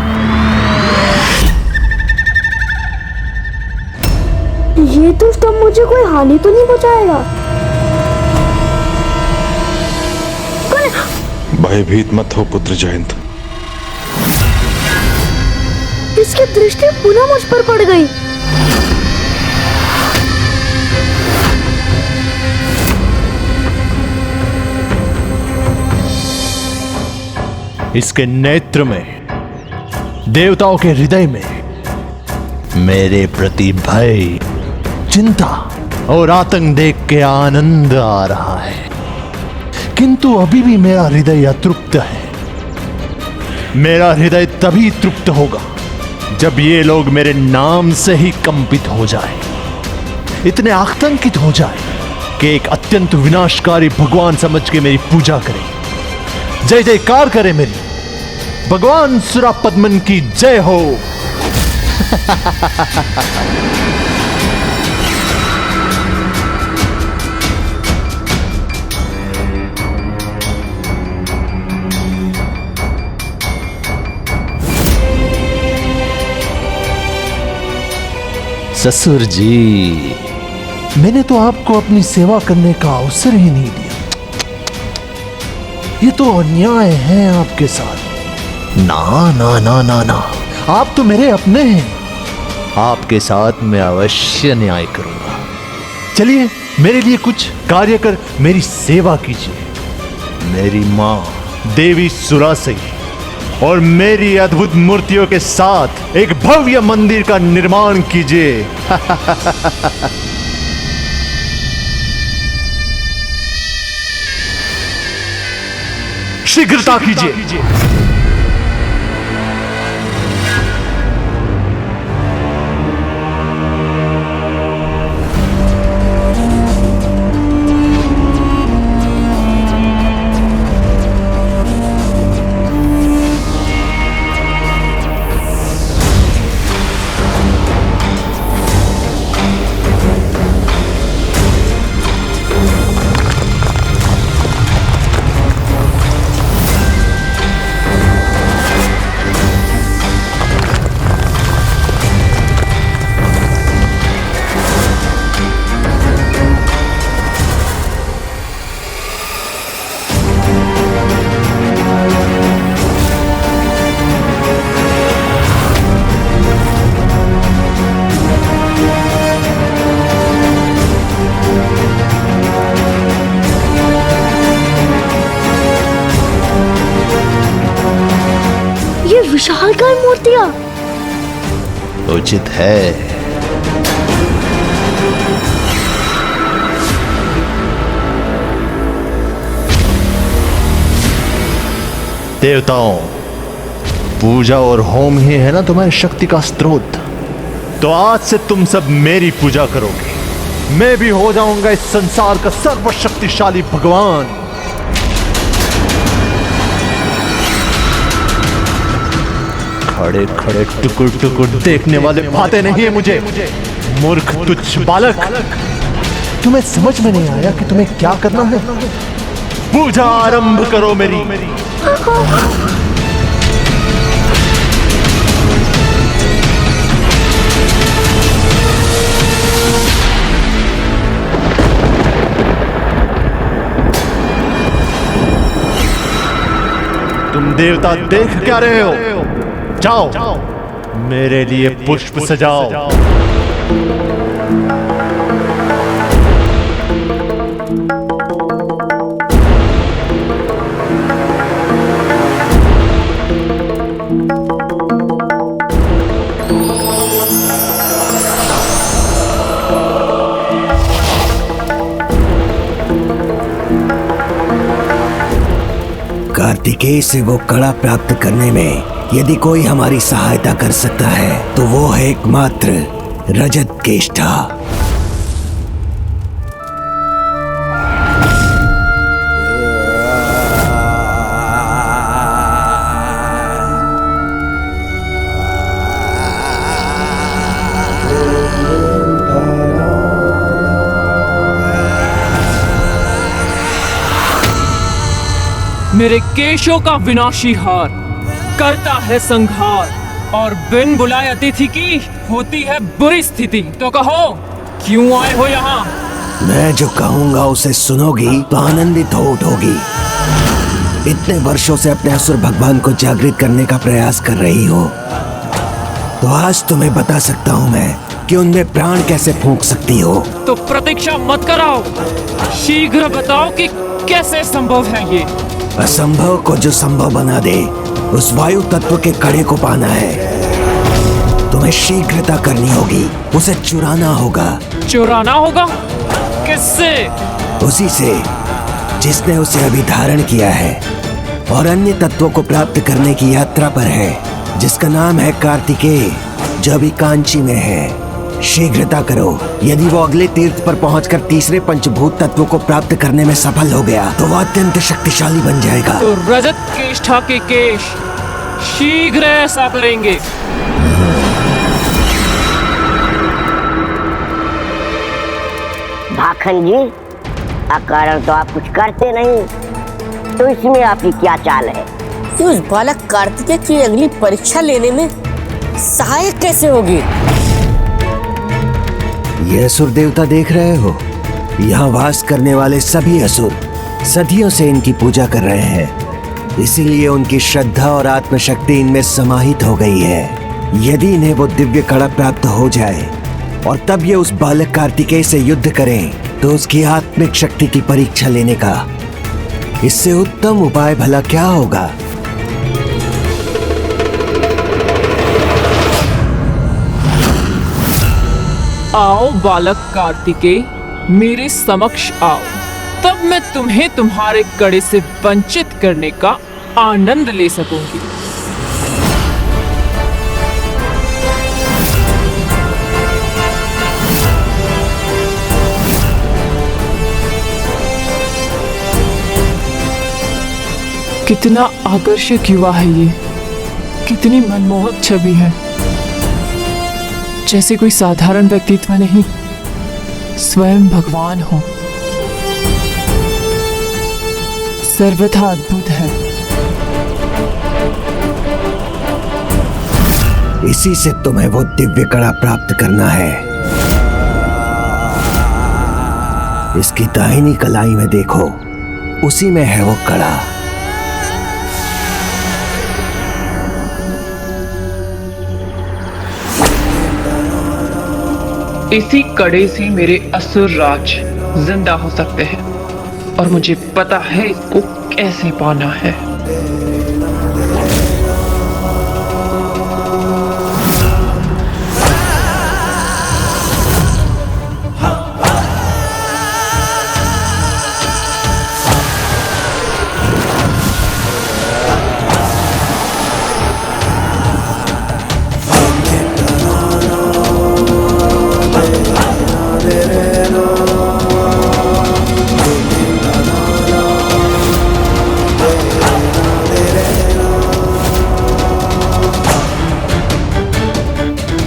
ये दुष्ट अब मुझे कोई हानि तो नहीं पहुंचाएगा? भयभीत मत हो पुत्र जयंत। इसकी दृष्टि पुनः मुझ पर पड़ गई। इसके नेत्र में, देवताओं के हृदय में मेरे प्रति भय, चिंता और आतंक देख के आनंद आ रहा है, किंतु अभी भी मेरा हृदय अतृप्त है। मेरा हृदय तभी तृप्त होगा जब ये लोग मेरे नाम से ही कंपित हो जाए, इतने आतंकित हो जाए कि एक अत्यंत विनाशकारी भगवान समझ के मेरी पूजा करें, जय जयकार करे मेरी। भगवान सुरापद्मन की जय हो। ससुर जी, मैंने तो आपको अपनी सेवा करने का अवसर ही नहीं दिया। ये तो अन्याय है आपके साथ। ना ना ना ना ना, आप तो मेरे अपने हैं। आपके साथ मैं अवश्य न्याय करूंगा। चलिए मेरे लिए कुछ कार्य कर मेरी सेवा कीजिए। मेरी मां देवी सुरासई और मेरी अद्भुत मूर्तियों के साथ एक भव्य मंदिर का निर्माण कीजिए। शीघ्रता कीजिए। विशालकाय मूर्तियां उचित है। देवताओं, पूजा और होम ही है ना तुम्हारी शक्ति का स्रोत। तो आज से तुम सब मेरी पूजा करोगे। मैं भी हो जाऊंगा इस संसार का सर्वशक्तिशाली भगवान। खड़े खड़े टुकुर टुकुर देखने वाले भाते नहीं है मुझे। मूर्ख तुच्छ बालक, तुम्हें समझ में नहीं आया कि तुम्हें क्या करना है? पूजा आरंभ करो मेरी। तुम देवता देख क्या रहे हो? जाओ मेरे लिए पुष्प सजाओ। कार्तिकेय से वो कड़ा प्राप्त करने में यदि कोई हमारी सहायता कर सकता है तो वो है एकमात्र रजत केष्ठा। मेरे केशों का विनाशी हार करता है संहार, और बिन बुलाए अतिथि की होती है बुरी स्थिति। तो कहो क्यों आए हो यहाँ? मैं जो कहूंगा उसे सुनोगी तो आनंदित हो उठोगी। इतने वर्षों से अपने असुर भगवान को जागृत करने का प्रयास कर रही हो, तो आज तुम्हें बता सकता हूँ मैं कि उनमें प्राण कैसे फूंक सकती हो। तो प्रतीक्षा मत कराओ, शीघ्र बताओ कि कैसे संभव है ये। असंभव को जो संभव बना दे, उस वायु तत्व के कड़े को पाना है। तुम तुम्हें शीघ्रता करनी होगी, उसे चुराना होगा। चुराना होगा? किससे? उसी से जिसने उसे अभी धारण किया है और अन्य तत्वों को प्राप्त करने की यात्रा पर है, जिसका नाम है कार्तिकेय, जो अभी कांची में है। शीघ्रता करो। यदि वो अगले तीर्थ पर पहुंचकर तीसरे पंचभूत तत्वों को प्राप्त करने में सफल हो गया तो वो अत्यंत शक्तिशाली बन जाएगा। तो रजत केष्ठा के केश शीघ्र ऐसा करेंगे। भाखन जी, अकारण तो आप कुछ करते नहीं, तो इसमें आपकी क्या चाल है कि उस बालक कार्तिकेय की अगली परीक्षा लेने में सहायक कैसे होगी? ये असुर देवता देख रहे हो? यहाँ वास करने वाले सभी असुर सदियों से इनकी पूजा कर रहे हैं, इसीलिए उनकी श्रद्धा और आत्मशक्ति इनमें समाहित हो गई है। यदि इन्हें वो दिव्य कड़ा प्राप्त हो जाए और तब ये उस बालक कार्तिकेय से युद्ध करें तो उसकी आत्मिक शक्ति की परीक्षा लेने का इससे उत्तम उपाय भला क्या होगा? आओ बालक कार्तिकेय, मेरे समक्ष आओ, तब मैं तुम्हें तुम्हारे कड़े से वंचित करने का आनंद ले सकूंगी। कितना आकर्षक युवा है ये, कितनी मनमोहक छवि है। जैसे कोई साधारण व्यक्तित्व नहीं, स्वयं भगवान हो। सर्वथा अद्भुत है। इसी से तुम्हें वो दिव्य कड़ा प्राप्त करना है। इसकी दाहिनी कलाई में देखो, उसी में है वो कड़ा। इसी कड़े से मेरे असुर राज जिंदा हो सकते हैं, और मुझे पता है इसको कैसे पाना है।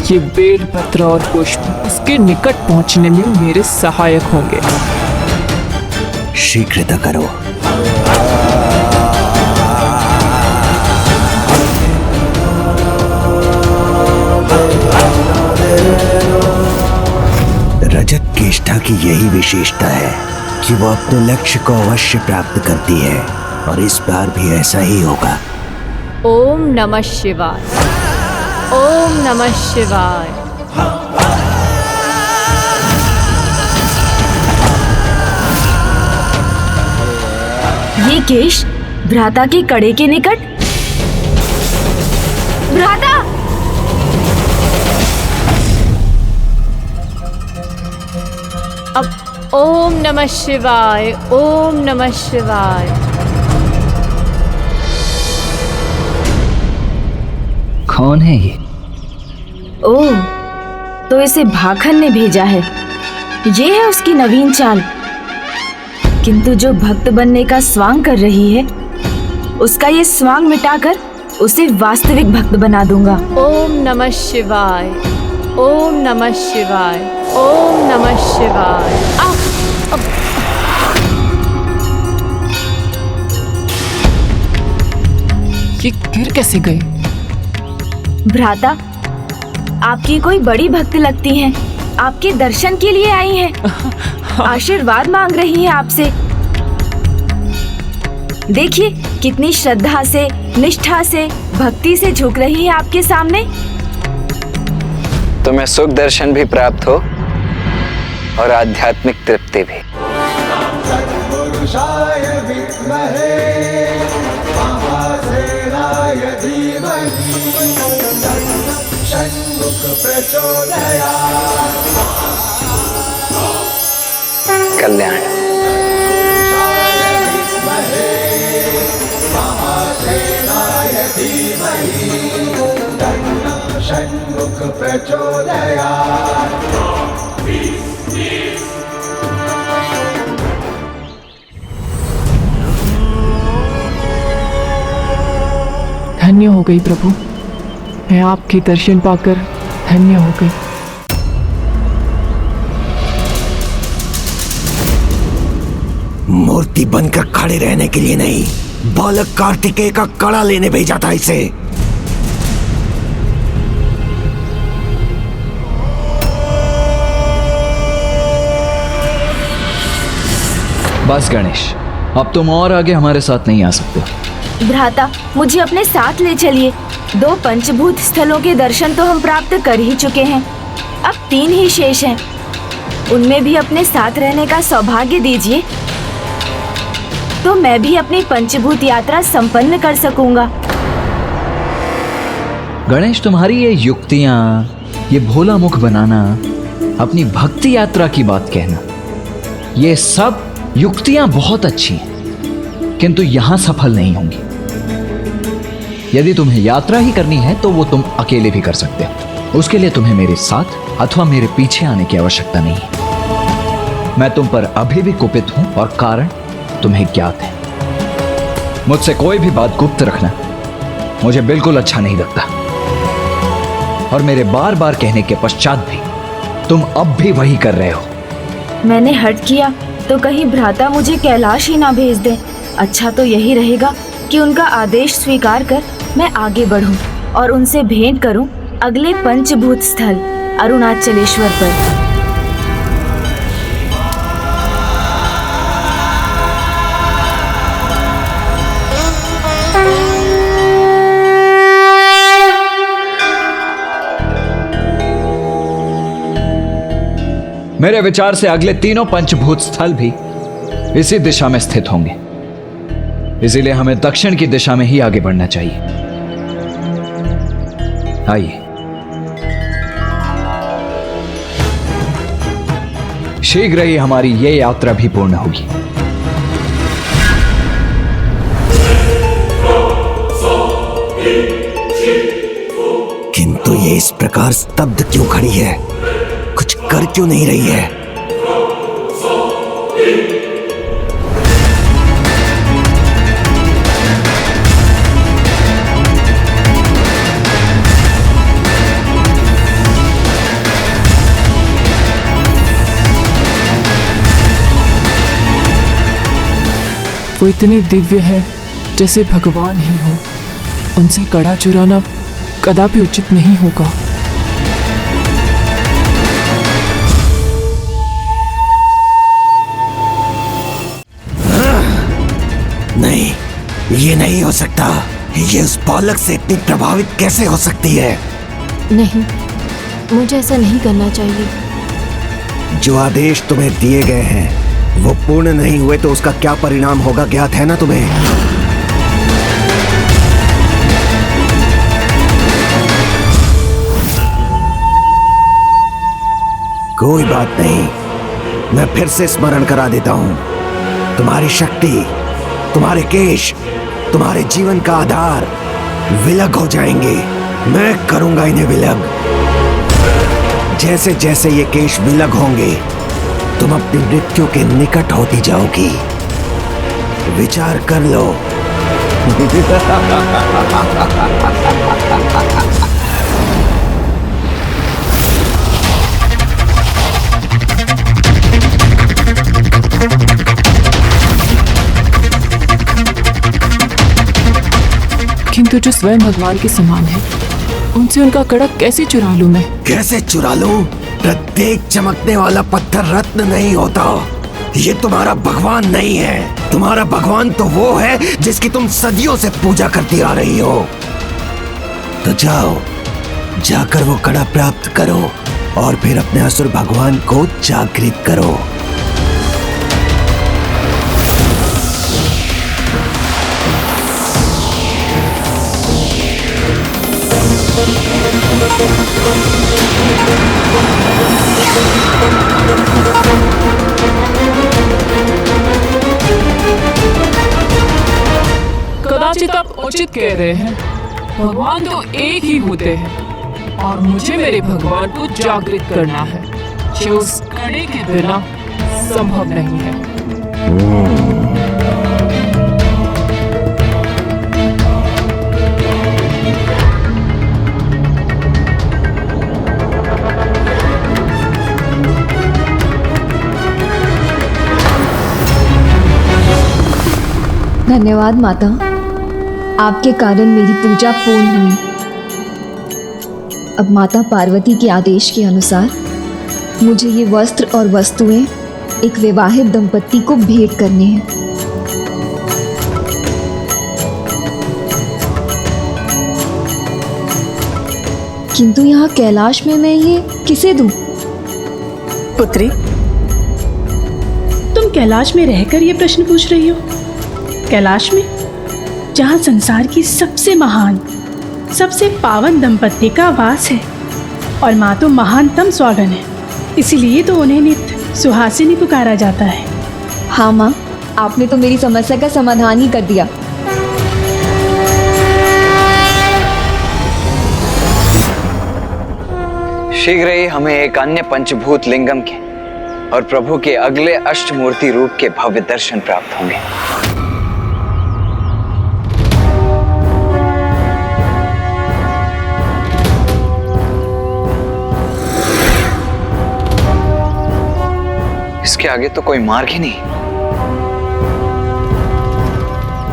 ये बेलपत्र और पुष्प उसके निकट पहुंचने में मेरे सहायक होंगे। शीघ्रता करो। रजत केष्ठा की यही विशेषता है कि वो अपने लक्ष्य को अवश्य प्राप्त करती है, और इस बार भी ऐसा ही होगा। ओम नमः शिवाय। ओम नमः शिवाय। ये केश भ्राता के कड़े के निकट। भ्राता! अब ओम नमः शिवाय। ओम नमः शिवाय। कौन है ये? ओह, तो इसे भाखन ने भेजा है। ये है उसकी नवीन चाल। किंतु जो भक्त बनने का स्वांग कर रही है, उसका ये स्वांग मिटाकर उसे वास्तविक भक्त बना दूंगा। ओम नमः शिवाय। ओम नमः शिवाय। ओम नमः शिवाय। ये गिर कैसे गए? भ्राता, आपकी कोई बड़ी भक्त लगती हैं। आपके दर्शन के लिए आई हैं। आशीर्वाद मांग रही हैं आपसे। देखिए कितनी श्रद्धा से, निष्ठा से, भक्ति से झुक रही है आपके सामने। तुम्हें सुख दर्शन भी प्राप्त हो और आध्यात्मिक तृप्ति भी। शंभु कल्याण। धन्य हो गई प्रभु, मैं आपके दर्शन पाकर धन्य हो गई। मूर्ति बनकर खड़े रहने के लिए नहीं, बालक कार्तिकेय का कड़ा लेने भेजा था इसे। बस गणेश, अब तुम और आगे हमारे साथ नहीं आ सकते। भ्राता, मुझे अपने साथ ले चलिए। 2 पंचभूत स्थलों के दर्शन तो हम प्राप्त कर ही चुके हैं, अब 3 ही शेष हैं। उनमें भी अपने साथ रहने का सौभाग्य दीजिए, तो मैं भी अपनी पंचभूत यात्रा संपन्न कर सकूंगा। गणेश, तुम्हारी ये युक्तियां, ये भोला मुख बनाना, अपनी भक्ति यात्रा की बात कहना, ये सब युक्तियां बहुत अच्छी हैं, किंतु यहां सफल नहीं होंगी। यदि तुम्हें यात्रा ही करनी है तो वो तुम अकेले भी कर सकते हो। उसके लिए तुम्हें मेरे साथ अथवा मेरे पीछे आने की आवश्यकता नहीं है। मैं तुम पर अभी भी कुपित हूं और कारण तुम्हें ज्ञात है। मुझसे कोई भी बात गुप्त रखना मुझे बिल्कुल अच्छा नहीं लगता, और मेरे बार बार कहने के पश्चात भी तुम अब भी वही कर रहे हो। मैंने हट किया तो कहीं भ्राता मुझे कैलाश ही ना भेज दे। अच्छा तो यही रहेगा कि उनका आदेश स्वीकार कर मैं आगे बढ़ूं और उनसे भेंट करूं अगले पंचभूत स्थल अरुणाचलेश्वर पर। मेरे विचार से अगले 3 पंचभूत स्थल भी इसी दिशा में स्थित होंगे, इसीलिए हमें दक्षिण की दिशा में ही आगे बढ़ना चाहिए। आइए, शीघ्र ही हमारी ये यात्रा भी पूर्ण होगी। किंतु ये इस प्रकार स्तब्ध क्यों खड़ी है? कुछ कर क्यों नहीं रही है? वो इतने दिव्य है जैसे भगवान ही हो। उनसे कड़ा चुराना कदापि उचित नहीं होगा। नहीं, ये नहीं हो सकता। ये उस बालक से इतनी प्रभावित कैसे हो सकती है? नहीं, मुझे ऐसा नहीं करना चाहिए। जो आदेश तुम्हें दिए गए हैं वो पूर्ण नहीं हुए तो उसका क्या परिणाम होगा ज्ञात है ना तुम्हें? कोई बात नहीं, मैं फिर से स्मरण करा देता हूं। तुम्हारी शक्ति, तुम्हारे केश, तुम्हारे जीवन का आधार विलग हो जाएंगे। मैं करूंगा इन्हें विलग। जैसे जैसे ये केश विलग होंगे तुम अपनी मृत्यु के निकट होती जाओगी। विचार कर लो। किंतु जो स्वयं भगवान के समान है, उनसे उनका कड़ा कैसे चुरा लूं मैं? कैसे चुरा लूं? प्रत्येक चमकने वाला पत्थर रत्न नहीं होता। ये तुम्हारा भगवान नहीं है। तुम्हारा भगवान तो वो है जिसकी तुम सदियों से पूजा करती आ रही हो। तो जाओ, जाकर वो कड़ा प्राप्त करो और फिर अपने असुर भगवान को जागृत करो। Thank you. उचित कह रहे हैं। भगवान तो एक ही होते हैं और मुझे मेरे भगवान को जागृत करना है, जो उस कड़े के बिना संभव नहीं है। धन्यवाद माता, आपके कारण मेरी पूजा पूर्ण हुई। अब माता पार्वती के आदेश के अनुसार मुझे ये वस्त्र और वस्तुएं एक विवाहित दंपत्ति को भेंट करने हैं। किंतु यहाँ कैलाश में मैं ये किसे दूं? पुत्री, तुम कैलाश में रहकर ये प्रश्न पूछ रही हो? कैलाश में, जहाँ संसार की सबसे महान, सबसे पावन दंपत्ति का वास है, और माँ तो महानतम स्वागन है, इसीलिए तो उन्हें नित्य सुहासिनी पुकारा जाता है। हाँ माँ, आपने तो मेरी समस्या का समाधान ही कर दिया। शीघ्र ही हमें एक अन्य पंचभूत लिंगम के और प्रभु के अगले अष्टमूर्ति रूप के भव्य दर्शन प्राप्त होंगे। इसके आगे तो कोई मार्ग ही नहीं।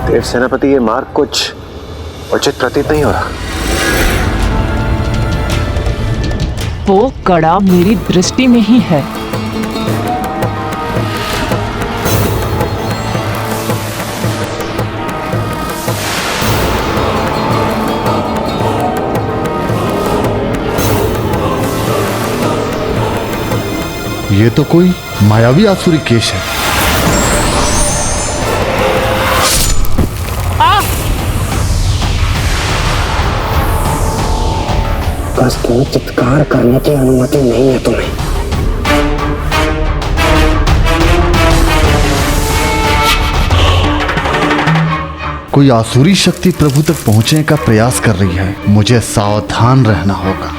देव सेनापति, ये मार्ग कुछ उचित प्रतीत नहीं हो रहा। वो कड़ा मेरी दृष्टि में ही है। ये तो कोई मायावी आसुरी केश है। कष्टों चित्कार करने की अनुमति नहीं है तुम्हें। कोई आसुरी शक्ति प्रभु तक पहुंचने का प्रयास कर रही है। मुझे सावधान रहना होगा।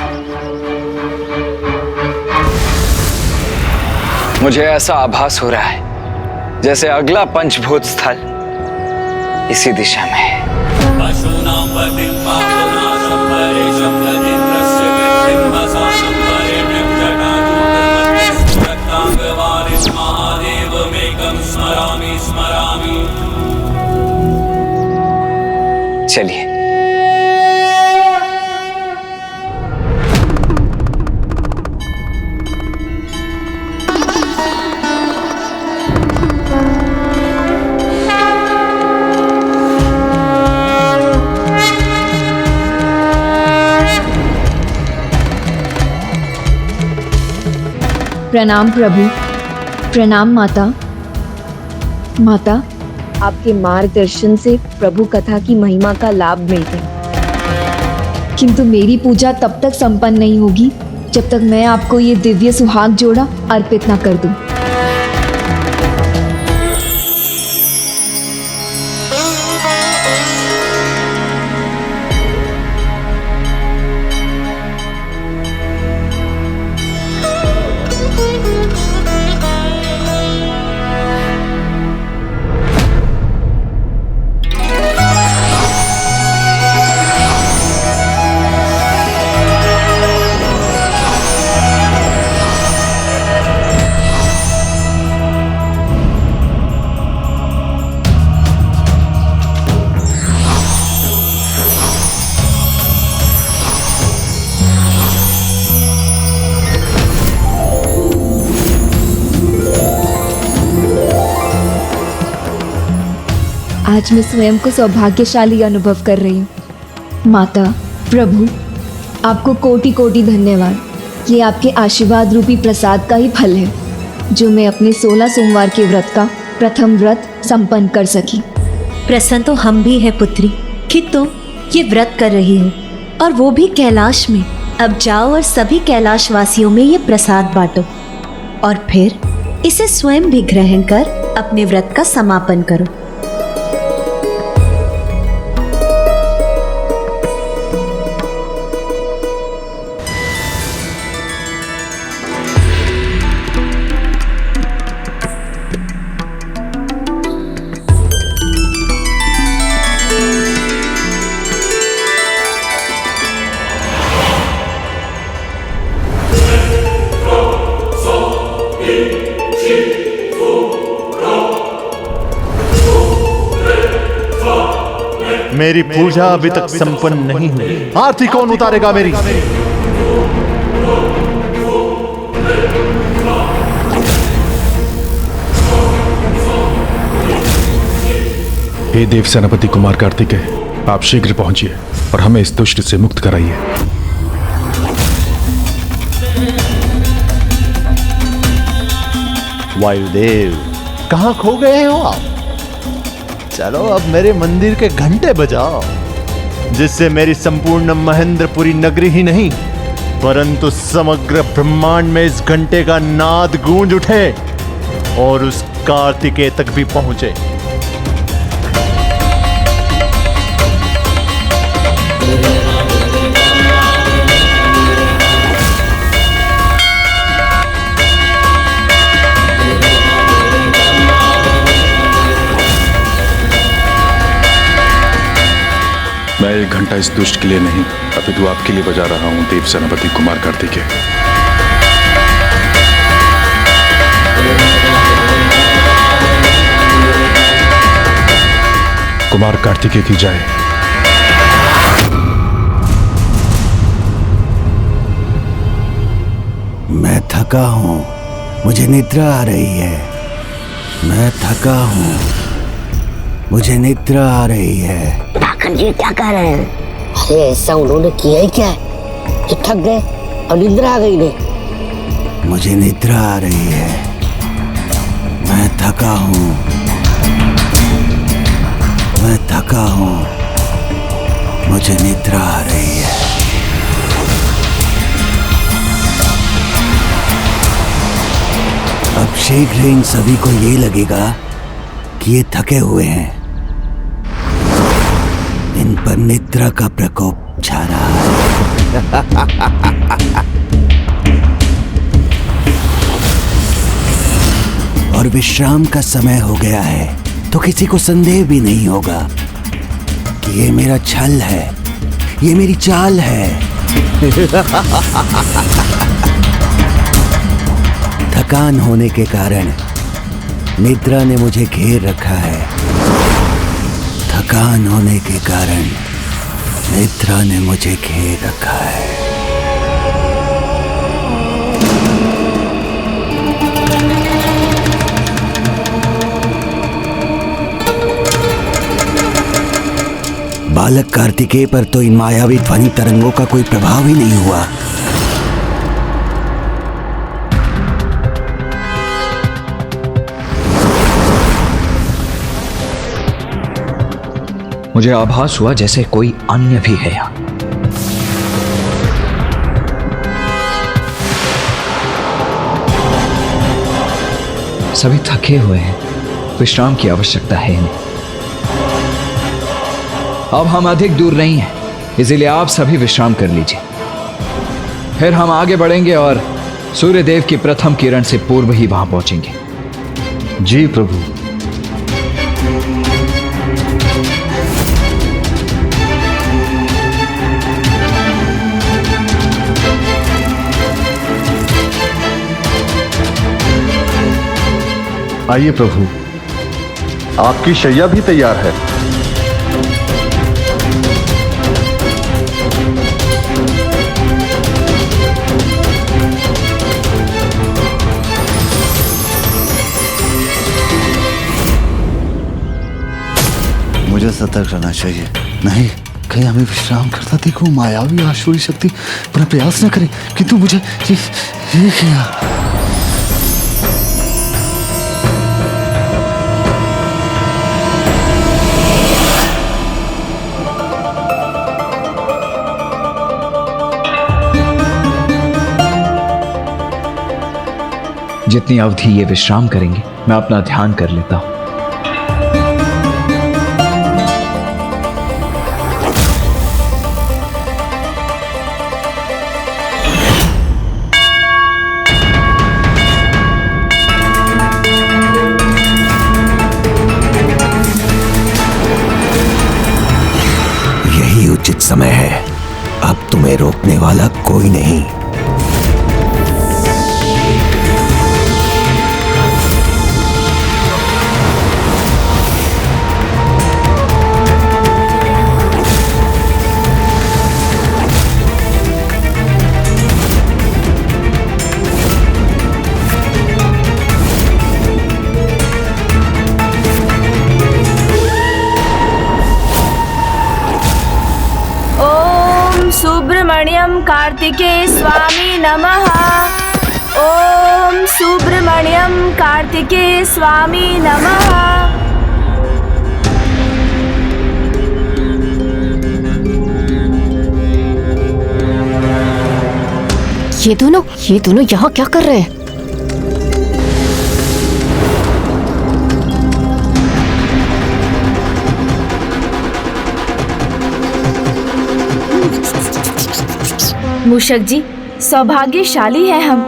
मुझे ऐसा आभास हो रहा है जैसे अगला पंचभूत स्थल इसी दिशा में है। चलिए। प्रणाम प्रभु, प्रणाम माता। माता, आपके मार्गदर्शन से प्रभु कथा की महिमा का लाभ मिलता है, किंतु मेरी पूजा तब तक संपन्न नहीं होगी जब तक मैं आपको ये दिव्य सुहाग जोड़ा अर्पित न कर दूं। आज मैं स्वयं को सौभाग्यशाली अनुभव कर रही हूँ। माता, प्रभु, आपको कोटि कोटि धन्यवाद। ये आपके आशीर्वाद रूपी प्रसाद का ही फल है जो मैं अपने 16 सोमवार के व्रत का प्रथम व्रत संपन्न कर सकी। प्रसन्न तो हम भी है पुत्री कि तुम ये व्रत कर रही हो, और वो भी कैलाश में। अब जाओ और सभी कैलाश वासियों में ये प्रसाद बांटो, और फिर इसे स्वयं भी ग्रहण कर अपने व्रत का समापन करो। मेरी पूजा अभी तक संपन्न नहीं हुई। आरती कौन उतारेगा मेरी? हे देव सेनापति कुमार कार्तिकेय, आप शीघ्र पहुंचिए और हमें इस दुष्ट से मुक्त कराइए। वायुदेव, कहां खो गए हो आप? चलो अब मेरे मंदिर के घंटे बजाओ, जिससे मेरी संपूर्ण महेंद्रपुरी नगरी ही नहीं परंतु समग्र ब्रह्मांड में इस घंटे का नाद गूंज उठे और उस कार्तिकेय तक भी पहुंचे। मैं एक घंटा इस दुष्ट के लिए नहीं अपितु आपके लिए बजा रहा हूं, देव सेनापति कुमार कार्तिकेय। कुमार कार्तिकेय की जय। मैं थका हूं, मुझे निद्रा आ रही है। मैं थका हूं, मुझे निद्रा आ रही है। धाकन जी क्या कह रहे हैं? अरे ऐसा उन्होंने किया ही क्या है? ये थक गए और निद्रा आ गई नहीं। मुझे निद्रा आ रही है। मैं थका हूं, मैं थका हूं, मुझे निद्रा आ रही है। अब शीघ्र इन सभी को ये लगेगा कि ये थके हुए हैं। इन पर निद्रा का प्रकोप छा रहा है। और विश्राम का समय हो गया है, तो किसी को संदेह भी नहीं होगा कि ये मेरा छल है, ये मेरी चाल है। थकान होने के कारण निद्रा ने मुझे घेर रखा है। थकान होने के कारण निद्रा ने मुझे घेर रखा है। बालक कार्तिकेय पर तो इन मायावी ध्वनि तरंगों का कोई प्रभाव ही नहीं हुआ। मुझे आभास हुआ जैसे कोई अन्य भी है यहाँ। सभी थके हुए हैं, विश्राम की आवश्यकता है इन्हें। अब हम अधिक दूर नहीं हैं, इसीलिए आप सभी विश्राम कर लीजिए। फिर हम आगे बढ़ेंगे और सूर्यदेव की प्रथम किरण से पूर्व ही वहां पहुंचेंगे। जी प्रभु। आइए प्रभु, आपकी शैया भी तैयार है। मुझे सतर्क रहना चाहिए, नहीं कहीं हमें विश्राम करता देखो मायावी आसुरी शक्ति पर प्रयास न करे, किंतु मुझे ये किया। जितनी अवधि ये विश्राम करेंगे, मैं अपना ध्यान कर लेता हूं। यही उचित समय है, अब तुम्हें रोकने वाला कोई नहीं। कार्तिकेय स्वामी नमः। ओम सुब्रमण्यम कार्तिकेय स्वामी नमः। ये दोनों यहाँ क्या कर रहे हैं? मूषक जी, सौभाग्यशाली है हम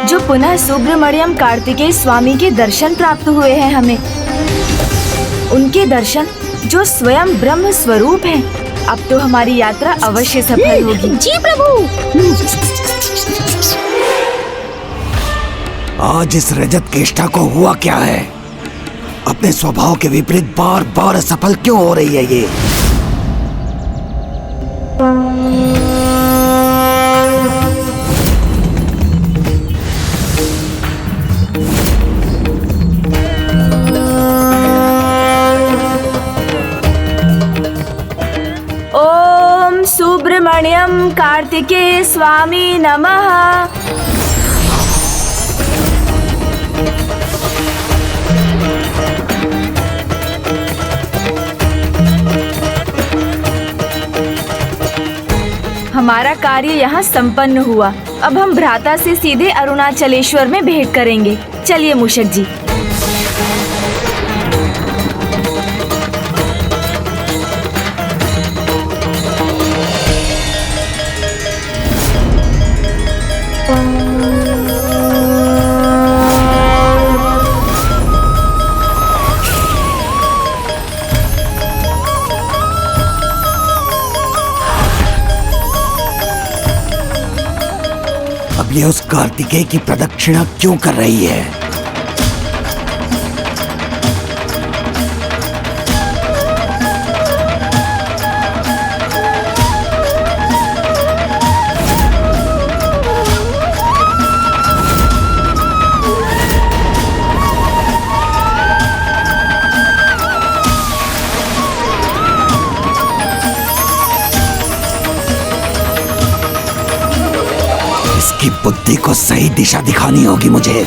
जो पुनः सुब्रमण्यम कार्तिकेय स्वामी के दर्शन प्राप्त हुए हैं हमें। उनके दर्शन जो स्वयं ब्रह्म स्वरूप हैं। अब तो हमारी यात्रा अवश्य सफल होगी। जी प्रभु। आज इस रजत केष्टा को हुआ क्या है? अपने स्वभाव के विपरीत बार बार असफल क्यों हो रही है ये? ओम सुब्रमण्यम कार्तिकेय स्वामी नमः। हमारा कार्य यहाँ संपन्न हुआ। अब हम भ्राता से सीधे अरुणाचलेश्वर में भेंट करेंगे। चलिए मूषक जी। अब ये उस कार्तिकेय की प्रदक्षिणा क्यों कर रही है? इसकी बुद्धि को सही दिशा दिखानी होगी मुझे।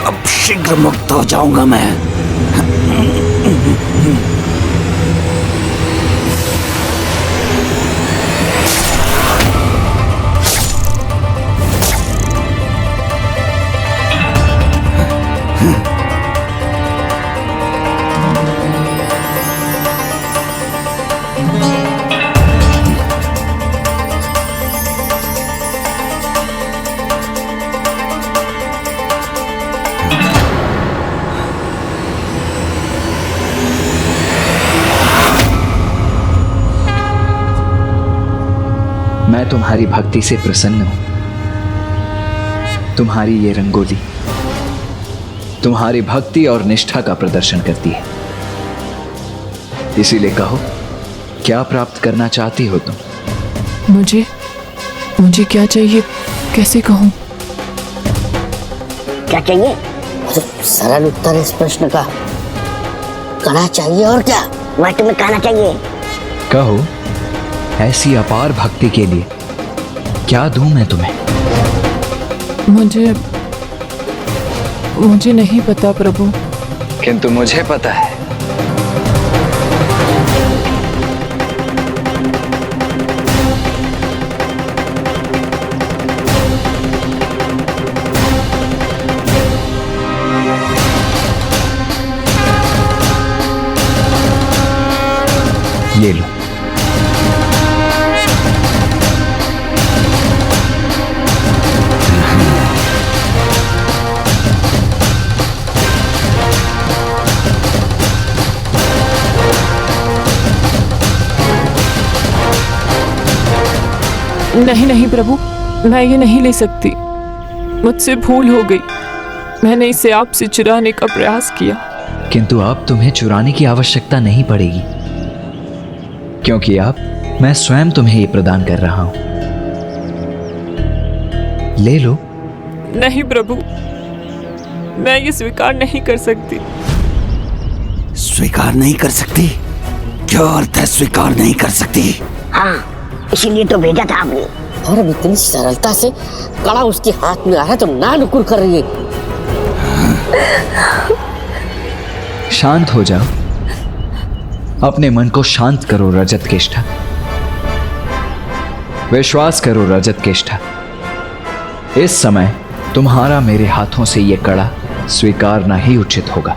अब शीघ्र मुक्त हो जाऊंगा मैं। मैं तुम्हारी भक्ति से प्रसन्न हूं। तुम्हारी ये रंगोली तुम्हारी भक्ति और निष्ठा का प्रदर्शन करती है। इसीलिए कहो, क्या प्राप्त करना चाहती हो तुम? मुझे क्या चाहिए, कैसे कहूं? क्या चाहिए? सरल उत्तर इस प्रश्न का। कहना चाहिए और क्या? मैं तुम्हें कहना चाहिए। कहो, ऐसी अपार भक्ति के लिए क्या दूं मैं तुम्हें? मुझे नहीं पता प्रभु। किंतु मुझे पता है। ये लो। नहीं नहीं प्रभु, मैं ये नहीं ले सकती। मुझसे भूल हो गई। मैंने इसे आपसे चुराने का प्रयास किया। किंतु अब तुम्हें चुराने की आवश्यकता नहीं पड़ेगी, क्योंकि अब मैं स्वयं तुम्हें ये प्रदान कर रहा हूं। ले लो। नहीं प्रभु, मैं ये स्वीकार नहीं कर सकती। स्वीकार नहीं कर सकती? क्या अर्थ है स्वीकार नहीं कर सकती? हाँ, इसीलिए तो भेजा था आपने। और अब इतनी सरलता से कड़ा उसके हाथ में आ रहा है तो ना नुकुर कर रही है। शांत हो जाओ, अपने मन को शांत करो रजत केष्ठा। विश्वास करो रजत केष्ठा, इस समय तुम्हारा मेरे हाथों से यह कड़ा स्वीकारना ही उचित होगा।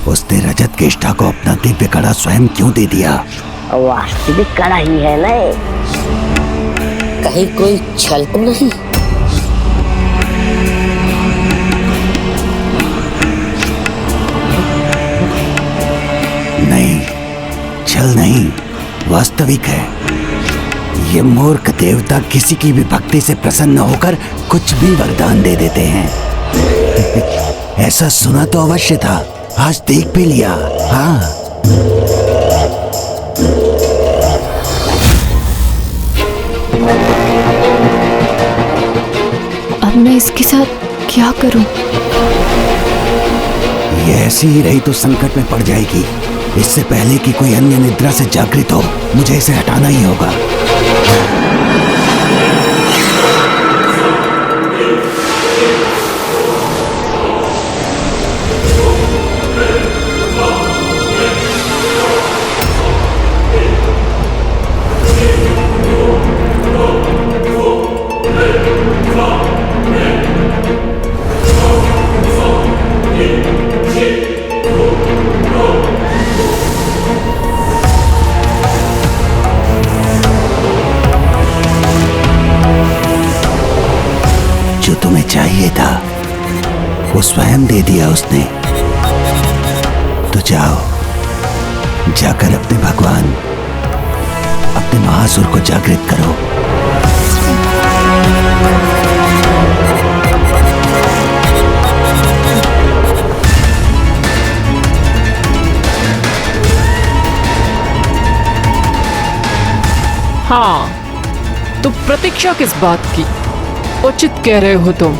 उसने रजत केष्ठा को अपना दिव्य कड़ा स्वयं क्यों दे दिया? वास्तविक कड़ा ही है ना, कहीं कोई छल तो नहीं? नहीं, छल नहीं, वास्तविक है। ये मूर्ख देवता किसी की भी भक्ति से प्रसन्न होकर कुछ भी वरदान दे देते हैं। ऐसा सुना तो अवश्य था, आज देख भी लिया। हाँ, अब मैं इसके साथ क्या करूं? ये ऐसी ही रही तो संकट में पड़ जाएगी। इससे पहले कि कोई अन्य निद्रा से जागृत हो, मुझे इसे हटाना ही होगा। जो तुम्हें चाहिए था वो स्वयं दे दिया उसने। तो जाओ, जाकर अपने भगवान, अपने महासुर को जागृत करो। हाँ, तो प्रतीक्षा किस बात की? उचित कह रहे हो तुम।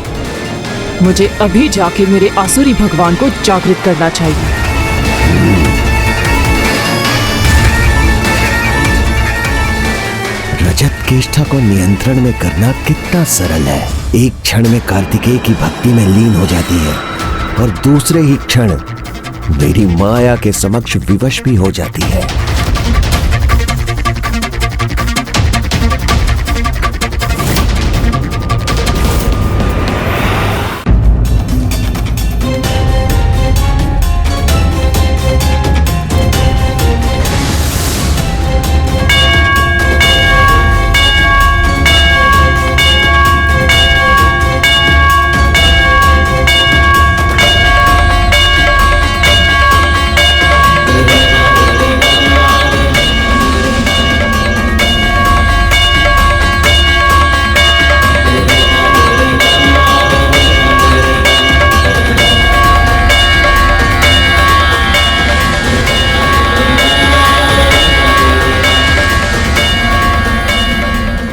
मुझे अभी जाके मेरे आसुरी भगवान को जागृत करना चाहिए। रजत केष्ठा को नियंत्रण में करना कितना सरल है। एक क्षण में कार्तिकेय की भक्ति में लीन हो जाती है और दूसरे ही क्षण मेरी माया के समक्ष विवश भी हो जाती है।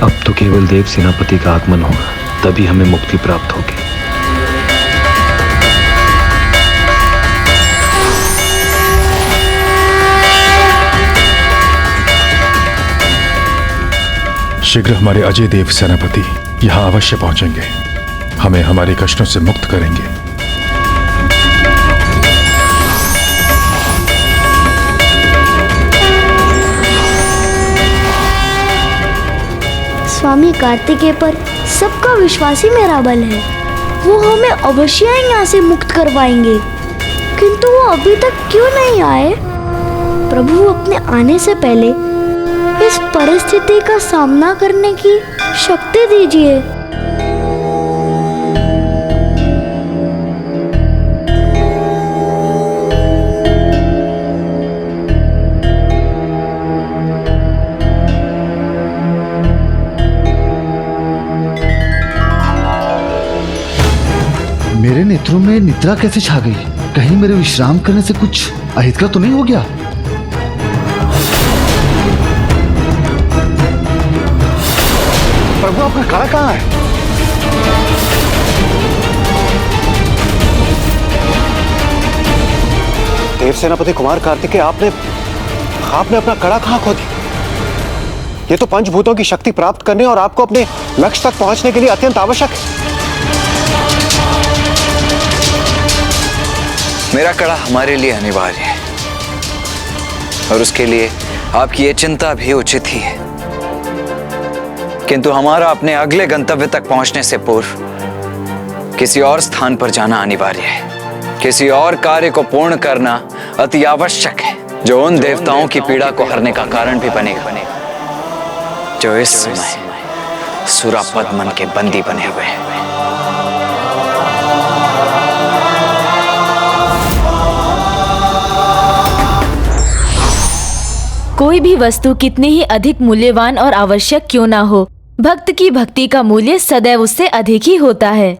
अब तो केवल देव सेनापति का आगमन होगा, तभी हमें मुक्ति प्राप्त होगी। शीघ्र हमारे अजय देव सेनापति यहाँ अवश्य पहुंचेंगे, हमें हमारे कष्टों से मुक्त करेंगे। स्वामी कार्तिकेय पर सबका विश्वास ही मेरा बल है। वो हमें अवश्य यहाँ से मुक्त करवाएंगे, किंतु वो अभी तक क्यों नहीं आए? प्रभु अपने आने से पहले इस परिस्थिति का सामना करने की शक्ति दीजिए। मेरे नेत्रों में निद्रा कैसे छा गई? कहीं मेरे विश्राम करने से कुछ अहितकर तो नहीं हो गया? प्रभु, आपका कड़ा कहाँ है? देव सेनापति कुमार कार्तिकेय, आपने अपना कड़ा कहाँ खो दिया? ये तो पंचभूतों की शक्ति प्राप्त करने और आपको अपने लक्ष्य तक पहुंचने के लिए अत्यंत आवश्यक है। मेरा कड़ा हमारे लिए अनिवार्य है और उसके लिए आपकी ये चिंता भी उचित ही है, किंतु हमारा अपने अगले गंतव्य तक पहुंचने से पूर्व किसी और स्थान पर जाना अनिवार्य है। किसी और कार्य को पूर्ण करना अति आवश्यक है, जो उन देवताओं की पीड़ा को हरने का कारण भी बनेगा, जो इस समय सुरापद मन के बंदी बने हुए हैं। कोई भी वस्तु कितनी ही अधिक मूल्यवान और आवश्यक क्यों ना हो, भक्त की भक्ति का मूल्य सदैव उससे अधिक ही होता है।